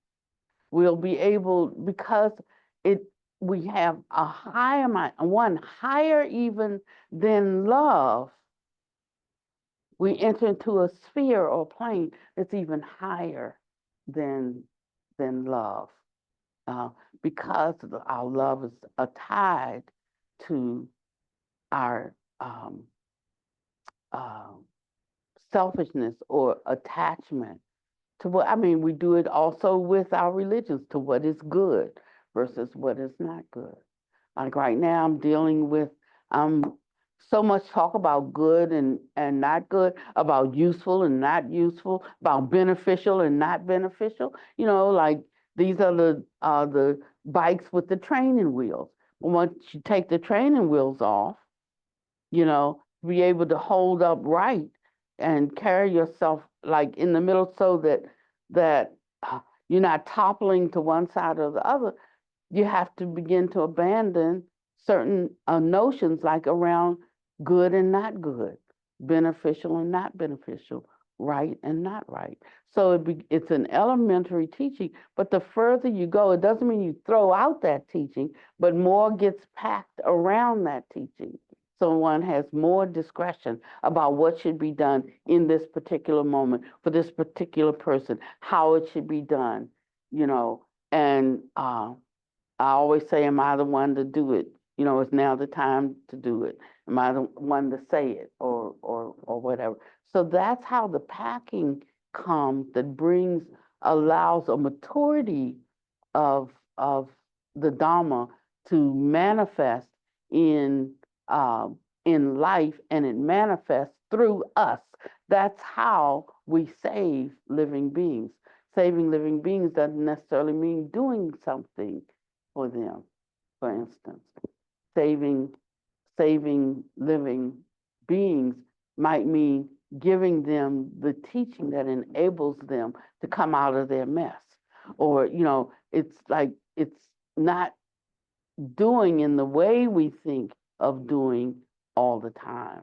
We'll be able, because we have a higher mind, one higher even than love. We enter into a sphere or plane that's even higher than love, because our love is tied to our uh, selfishness or attachment to what, I mean, we do it also with our religions, to what is good versus what is not good. Like right now, I'm dealing with so much talk about good and not good, about useful and not useful, about beneficial and not beneficial. Like these are the bikes with the training wheels. Once you take the training wheels off, be able to hold upright and carry yourself like in the middle, so that you're not toppling to one side or the other. You have to begin to abandon certain notions, like around good and not good, beneficial and not beneficial, right and not right. So it's an elementary teaching, but the further you go, it doesn't mean you throw out that teaching, but more gets packed around that teaching. So one has more discretion about what should be done in this particular moment for this particular person, how it should be done, and I always say, am I the one to do it? It's now the time to do it. Am I the one to say it, or whatever? So that's how the packing comes, that allows a maturity of the Dharma to manifest in life, and it manifests through us. That's how we save living beings. Saving living beings doesn't necessarily mean doing something for them. For instance, saving saving living beings might mean giving them the teaching that enables them to come out of their mess. Or, it's like it's not doing in the way we think of doing all the time.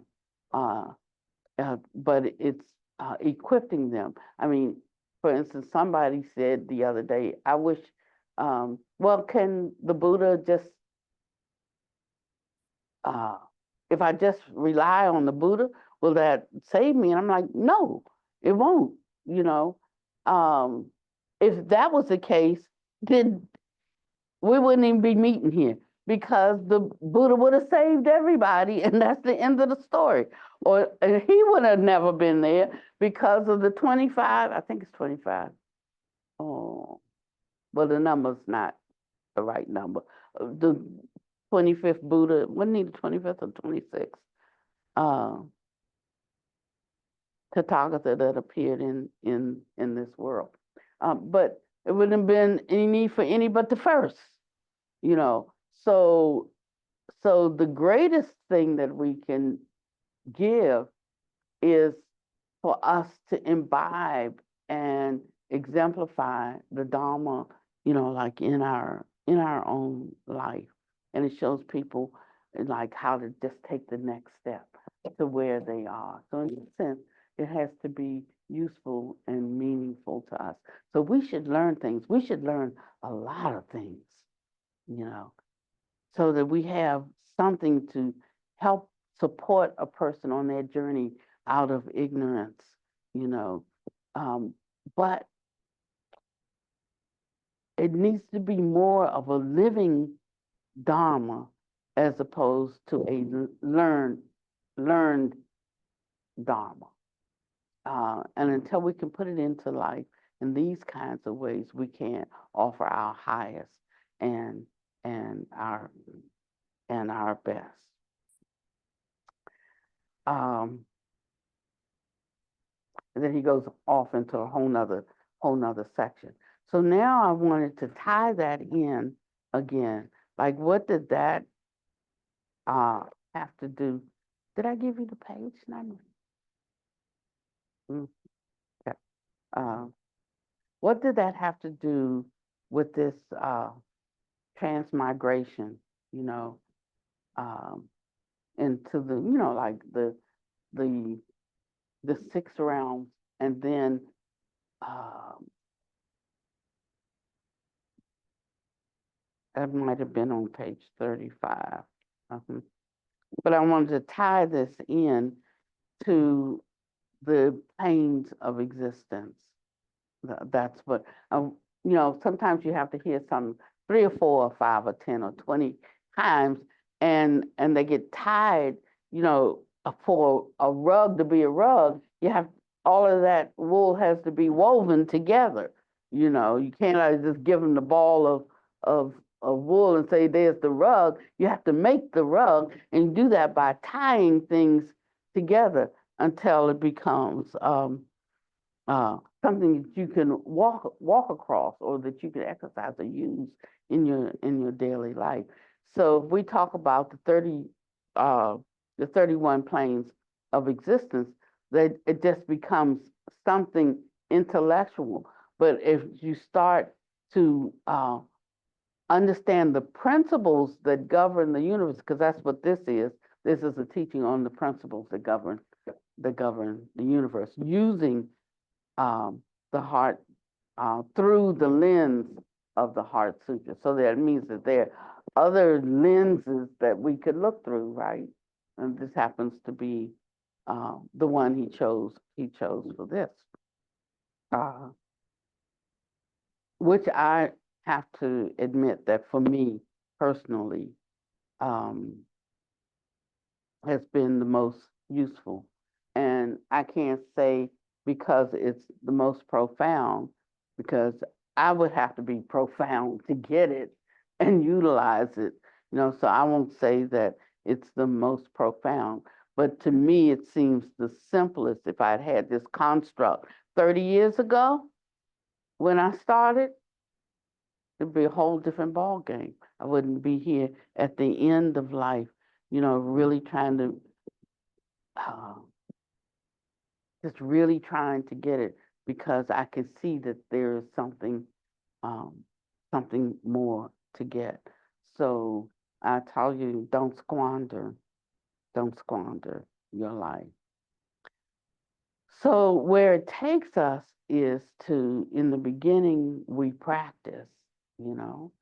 But it's equipping them. I mean, for instance, somebody said the other day, I wish, well, can the Buddha just, if I just rely on the Buddha, will that save me? And I'm like, no, it won't, you know. If that was the case, then we wouldn't even be meeting here because the Buddha would have saved everybody, and that's the end of the story. Or he would have never been there because of the 25, I think it's 25. Oh, well, the number's not the right number. The 25th Buddha, wasn't he the 25th or 26th? Tathagata that appeared in this world. But it wouldn't have been any need for any but the first, you know. So the greatest thing that we can give is for us to imbibe and exemplify the Dharma, like in our own life. And it shows people like how to just take the next step to where they are. So in a sense, it has to be useful and meaningful to us. So we should learn things. We should learn a lot of things, so that we have something to help support a person on their journey out of ignorance, you know. But it needs to be more of a living Dharma as opposed to a learned Dharma. And until we can put it into life in these kinds of ways, we can't offer our highest and our best. And then he goes off into a whole nother section. So now I wanted to tie that in again. Like, what did that have to do? Did I give you the page number? Okay. What did that have to do with this transmigration? Into the like the 6 realms, and then that might have been on page 35. But I wanted to tie this in to the planes of existence. That's what, sometimes you have to hear some 3 or 4 or 5 or 10 or 20 times, and they get tied, for a rug to be a rug, you have all of that wool has to be woven together. You can't just give them the ball of wool and say, there's the rug. You have to make the rug, and you do that by tying things together until it becomes something that you can walk across, or that you can exercise or use in your daily life. So if we talk about the 31 planes of existence, that it just becomes something intellectual. But if you start to understand the principles that govern the universe, because that's what this is. This is a teaching on the principles that govern the universe, using the heart through the lens of the Heart Sutra. So that means that there are other lenses that we could look through, right? And this happens to be the one he chose for this, which I have to admit that for me personally has been the most useful. And I can't say because it's the most profound, because I would have to be profound to get it and utilize it, so I won't say that it's the most profound. But to me, it seems the simplest. If I'd had this construct 30 years ago when I started, it'd be a whole different ball game. I wouldn't be here at the end of life, really trying to, uh, just really trying to get it because I can see that there is um, something more to get. So I tell you, don't squander your life. So where it takes us is to, in the beginning, we practice, you know,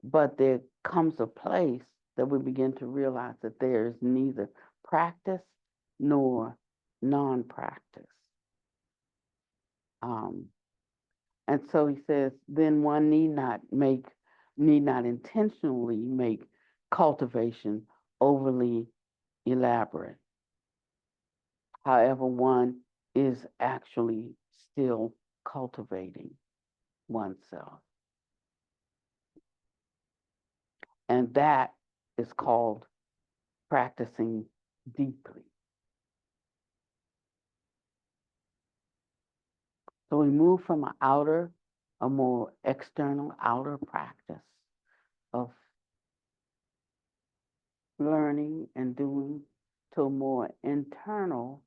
but there comes a place that we begin to realize that there is neither practice nor non-practice. Um, and so he says, then one need not intentionally make cultivation overly elaborate. However, one is actually still cultivating oneself. And that is called practicing deeply. So we move from a more external outer practice of learning and doing to a more internal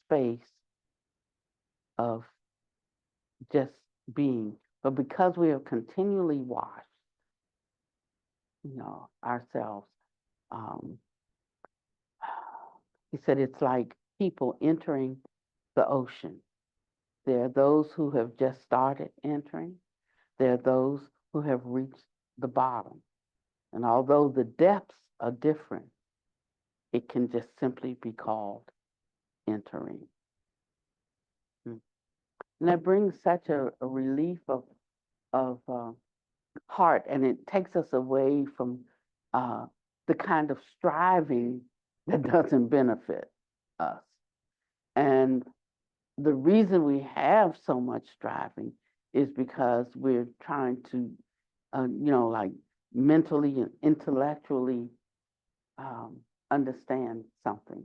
space of just being. But because we have continually washed, ourselves, um, he said it's like people entering the ocean. There are those who have just started entering. There are those who have reached the bottom. And although the depths are different, it can just simply be called entering. And that brings such a relief of heart, and it takes us away from the kind of striving that doesn't benefit us. And the reason we have so much striving is because we're trying to, like mentally and intellectually understand something.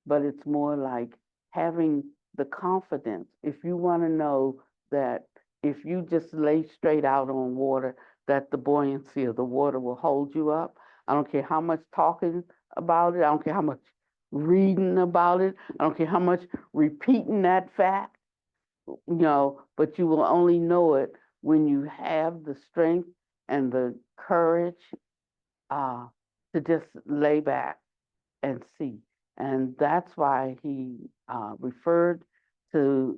But it's more like having the confidence. If you want to know that if you just lay straight out on water, that the buoyancy of the water will hold you up. I don't care how much talking about it. I don't care how much reading about it. I don't care how much repeating that fact, but you will only know it when you have the strength and the courage uh, to just lay back and see. And that's why he referred to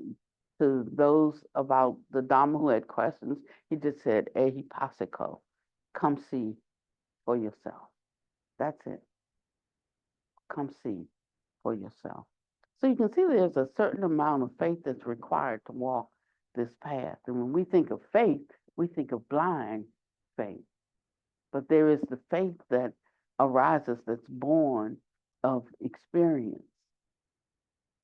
those about the Dharma who had questions. He just said, "Ehi passiko, come see for yourself." That's it. Come see for yourself. So you can see there's a certain amount of faith that's required to walk this path. And when we think of faith, we think of blind faith. But there is the faith that arises that's born of experience.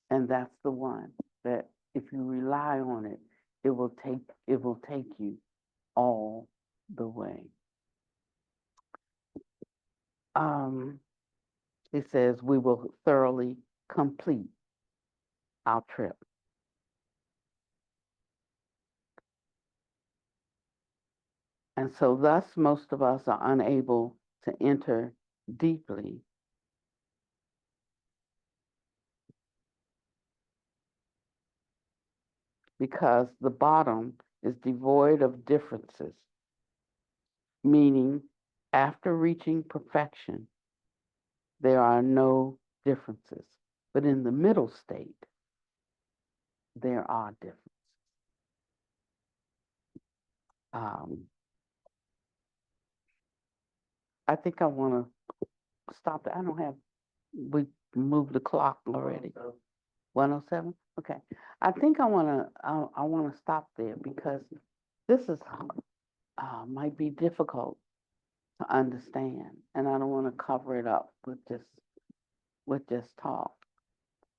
And that's the one that if you rely on it, it will take you all the way. Um, it says we will thoroughly complete our trip. And so thus most of us are unable to enter deeply because the bottom is devoid of differences, meaning after reaching perfection, there are no differences. But in the middle state, there are differences. Um, I think I want to stop it. I don't have, we moved the clock already. 107? Okay. I think I want to stop there because this is might be difficult to understand, and I don't want to cover it up with just talk.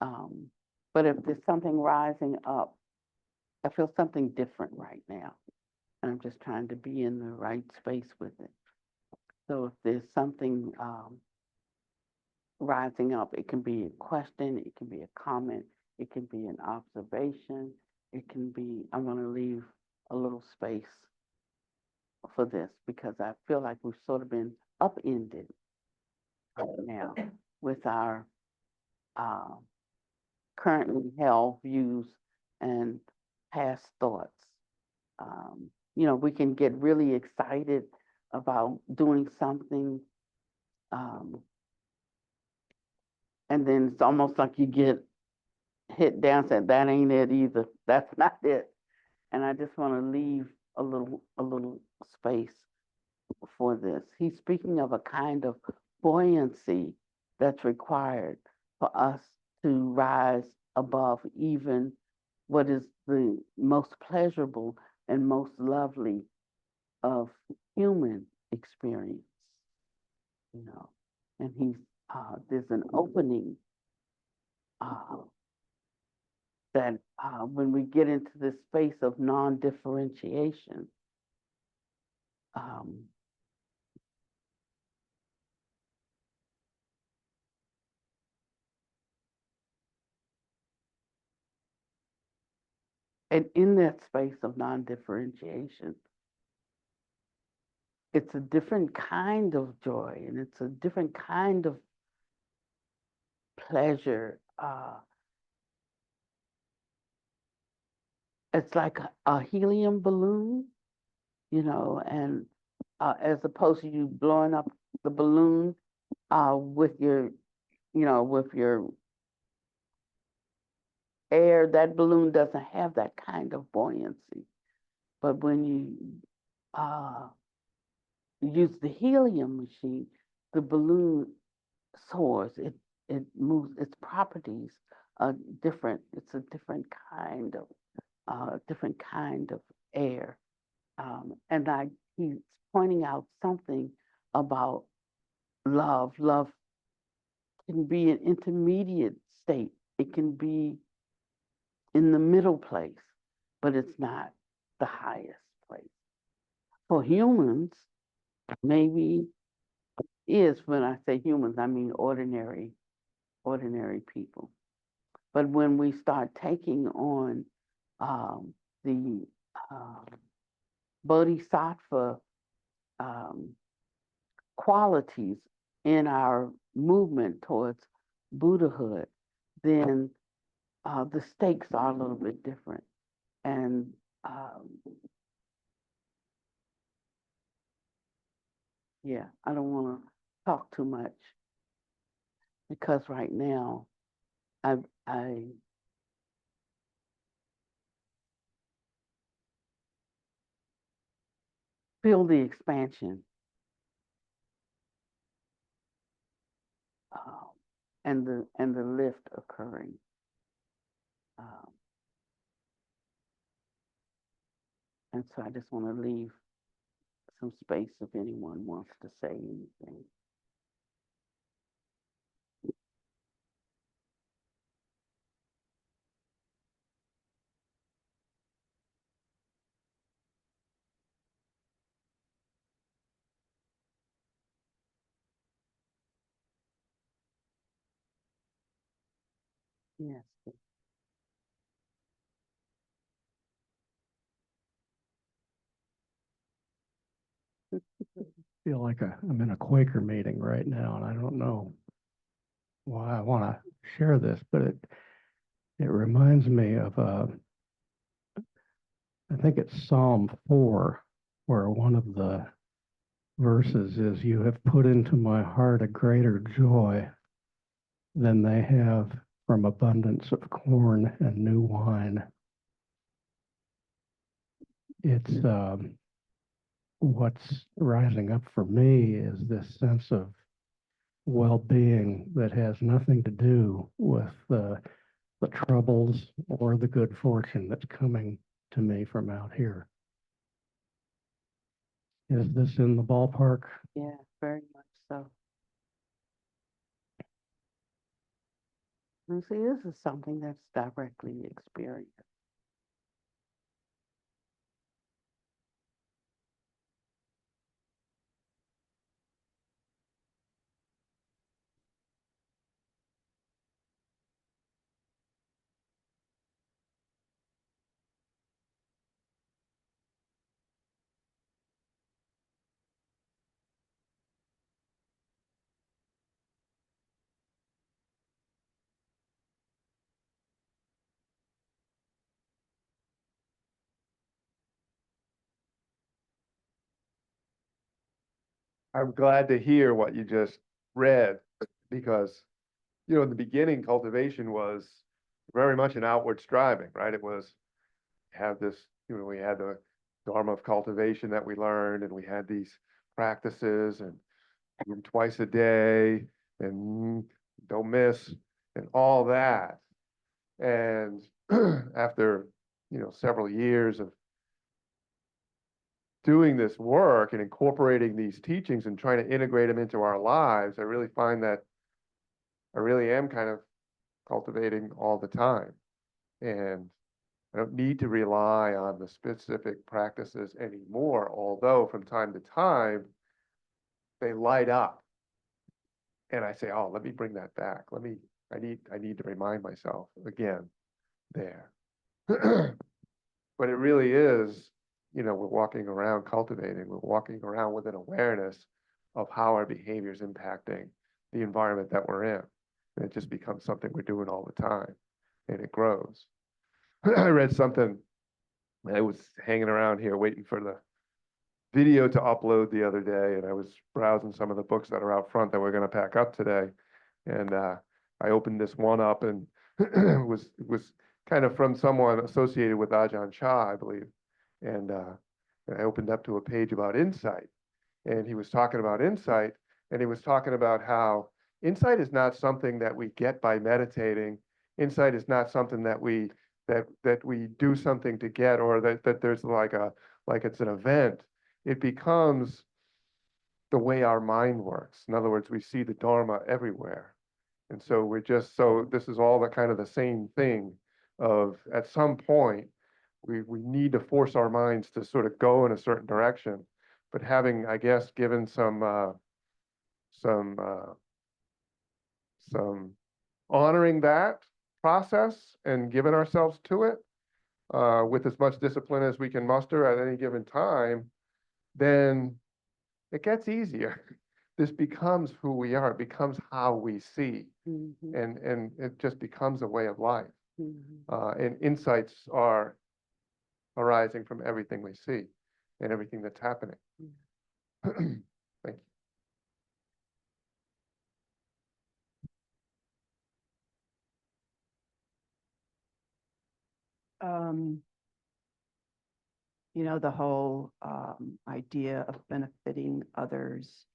Um, but if there's something rising up, I feel something different right now, and I'm just trying to be in the right space with it. So if there's something rising up, it can be a question, it can be a comment, it can be an observation, it can be, I'm going to leave a little space for this because I feel like we've sort of been upended right now with our currently held views and past thoughts. We can get really excited about doing something, and then it's almost like you get hit down, said that ain't it either. That's not it. And I just want to leave a little space for this. He's speaking of a kind of buoyancy that's required for us to rise above even what is the most pleasurable and most lovely of human experience, you know. And there's an opening uh, that when we get into this space of non-differentiation, um, and in that space of non-differentiation, it's a different kind of joy and it's a different kind of pleasure. It's like a helium balloon, and as opposed to you blowing up the balloon with your air, that balloon doesn't have that kind of buoyancy. But when you uh, use the helium machine, the balloon soars. It moves. Its properties are different. It's a different kind of air. And he's pointing out something about love. Love can be an intermediate state. It can be in the middle place, but it's not the highest place. For humans, maybe is when I say humans, I mean ordinary people. But when we start taking on the bodhisattva um, qualities in our movement towards Buddhahood, then the stakes are a little bit different. And yeah, I don't want to talk too much because right now I feel the expansion uh, and the lift occurring. Um, and so I just want to leave some space if anyone wants to say anything. Yes. Feel like I'm in a Quaker meeting right now, and I don't know why I want to share this, but it reminds me of I think it's Psalm 4, where one of the verses is, "You have put into my heart a greater joy than they have from abundance of corn and new wine." It's what's rising up for me is this sense of well-being that has nothing to do with the troubles or the good fortune that's coming to me from out here. Is this in the ballpark? Yeah, very much so. And see, this is something that's directly experienced. I'm glad to hear what you just read, because, in the beginning, cultivation was very much an outward striving, right? It was have this, we had the Dharma of cultivation that we learned, and we had these practices, and twice a day, and don't miss, and all that. And after, several years of doing this work and incorporating these teachings and trying to integrate them into our lives, I really find that I really am kind of cultivating all the time. And I don't need to rely on the specific practices anymore, although from time to time they light up. And I say, oh, let me bring that back. I need to remind myself again there. But it really is, we're walking around cultivating, we're walking around with an awareness of how our behavior is impacting the environment that we're in. And it just becomes something we're doing all the time, and it grows. I read something, I was hanging around here waiting for the video to upload the other day, and I was browsing some of the books that are out front that we're going to pack up today. And I opened this one up, and it was kind of from someone associated with Ajahn Chah, I believe. And I opened up to a page about insight, and he was talking about insight, and he was talking about how insight is not something that we get by meditating. Insight is not something that we do something to get, or that there's like it's an event. It becomes the way our mind works. In other words, we see the Dharma everywhere. And so this is all the kind of the same thing of, at some point, we need to force our minds to sort of go in a certain direction, but having, I guess, given some honoring that process and giving ourselves to it, with as much discipline as we can muster at any given time, then it gets easier. This becomes who we are. It becomes how we see, and it just becomes a way of life. And insights are arising from everything we see and everything that's happening. Thank you. The whole idea of benefiting others.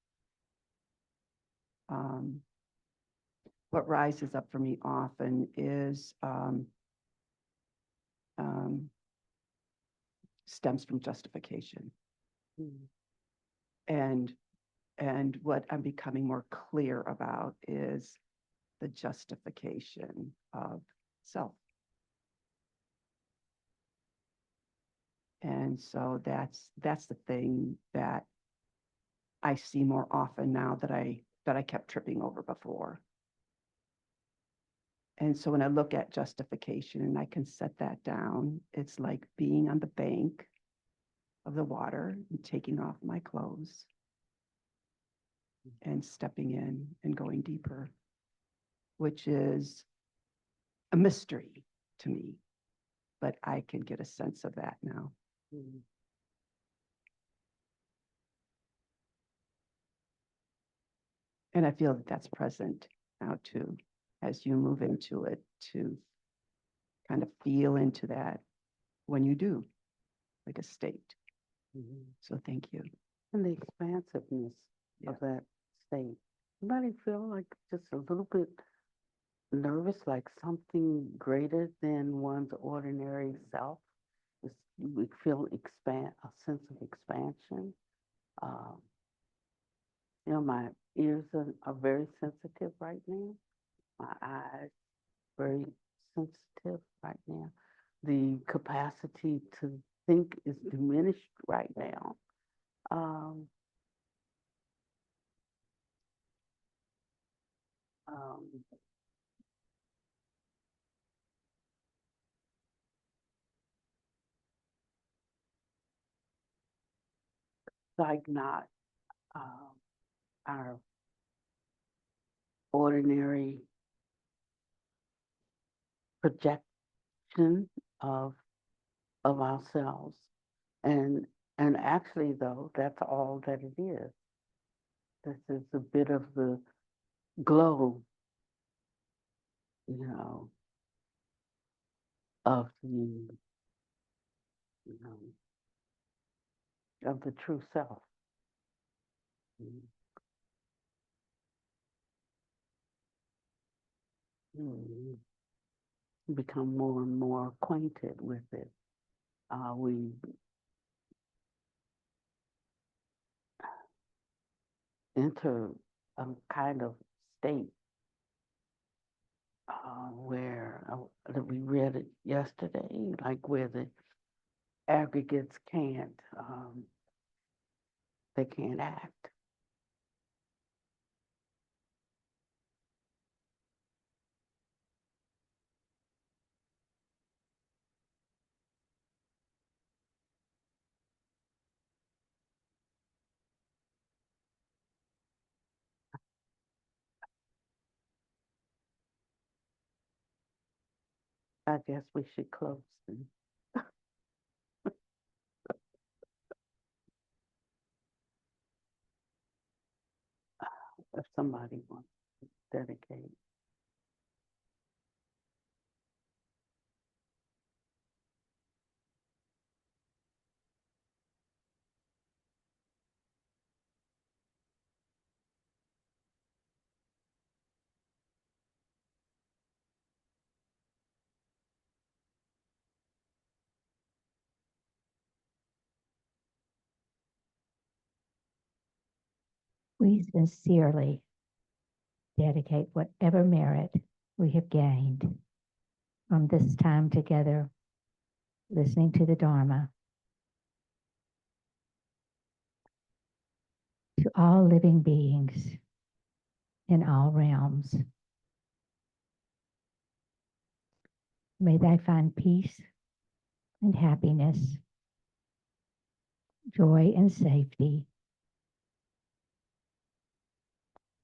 What rises up for me often is stems from justification. And what I'm becoming more clear about is the justification of self. And so that's the thing that I see more often now that I kept tripping over before. And so when I look at justification and I can set that down, it's like being on the bank of the water and taking off my clothes and stepping in and going deeper, which is a mystery to me, but I can get a sense of that now. And I feel that that's present now too, as you move into it, to kind of feel into that when you do, like a state. So thank you. And the expansiveness of that state. Anybody feel like just a little bit nervous, like something greater than one's ordinary self? We feel a sense of expansion. My ears are very sensitive right now. My eyes very sensitive right now. The capacity to think is diminished right now. Like not our ordinary projection of ourselves, and actually though that's all that it is. this is a bit of the glow, you know, of the, you know, of the true self. Mm. Become more and more acquainted with it. We enter a kind of state where that we read it yesterday, like where the aggregates can't, they can't act. I guess we should close then. If somebody wants to dedicate. We sincerely dedicate whatever merit we have gained from this time together, listening to the Dharma, to all living beings in all realms. May they find peace and happiness, joy and safety,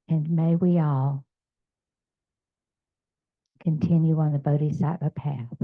and may we all continue on the Bodhisattva path.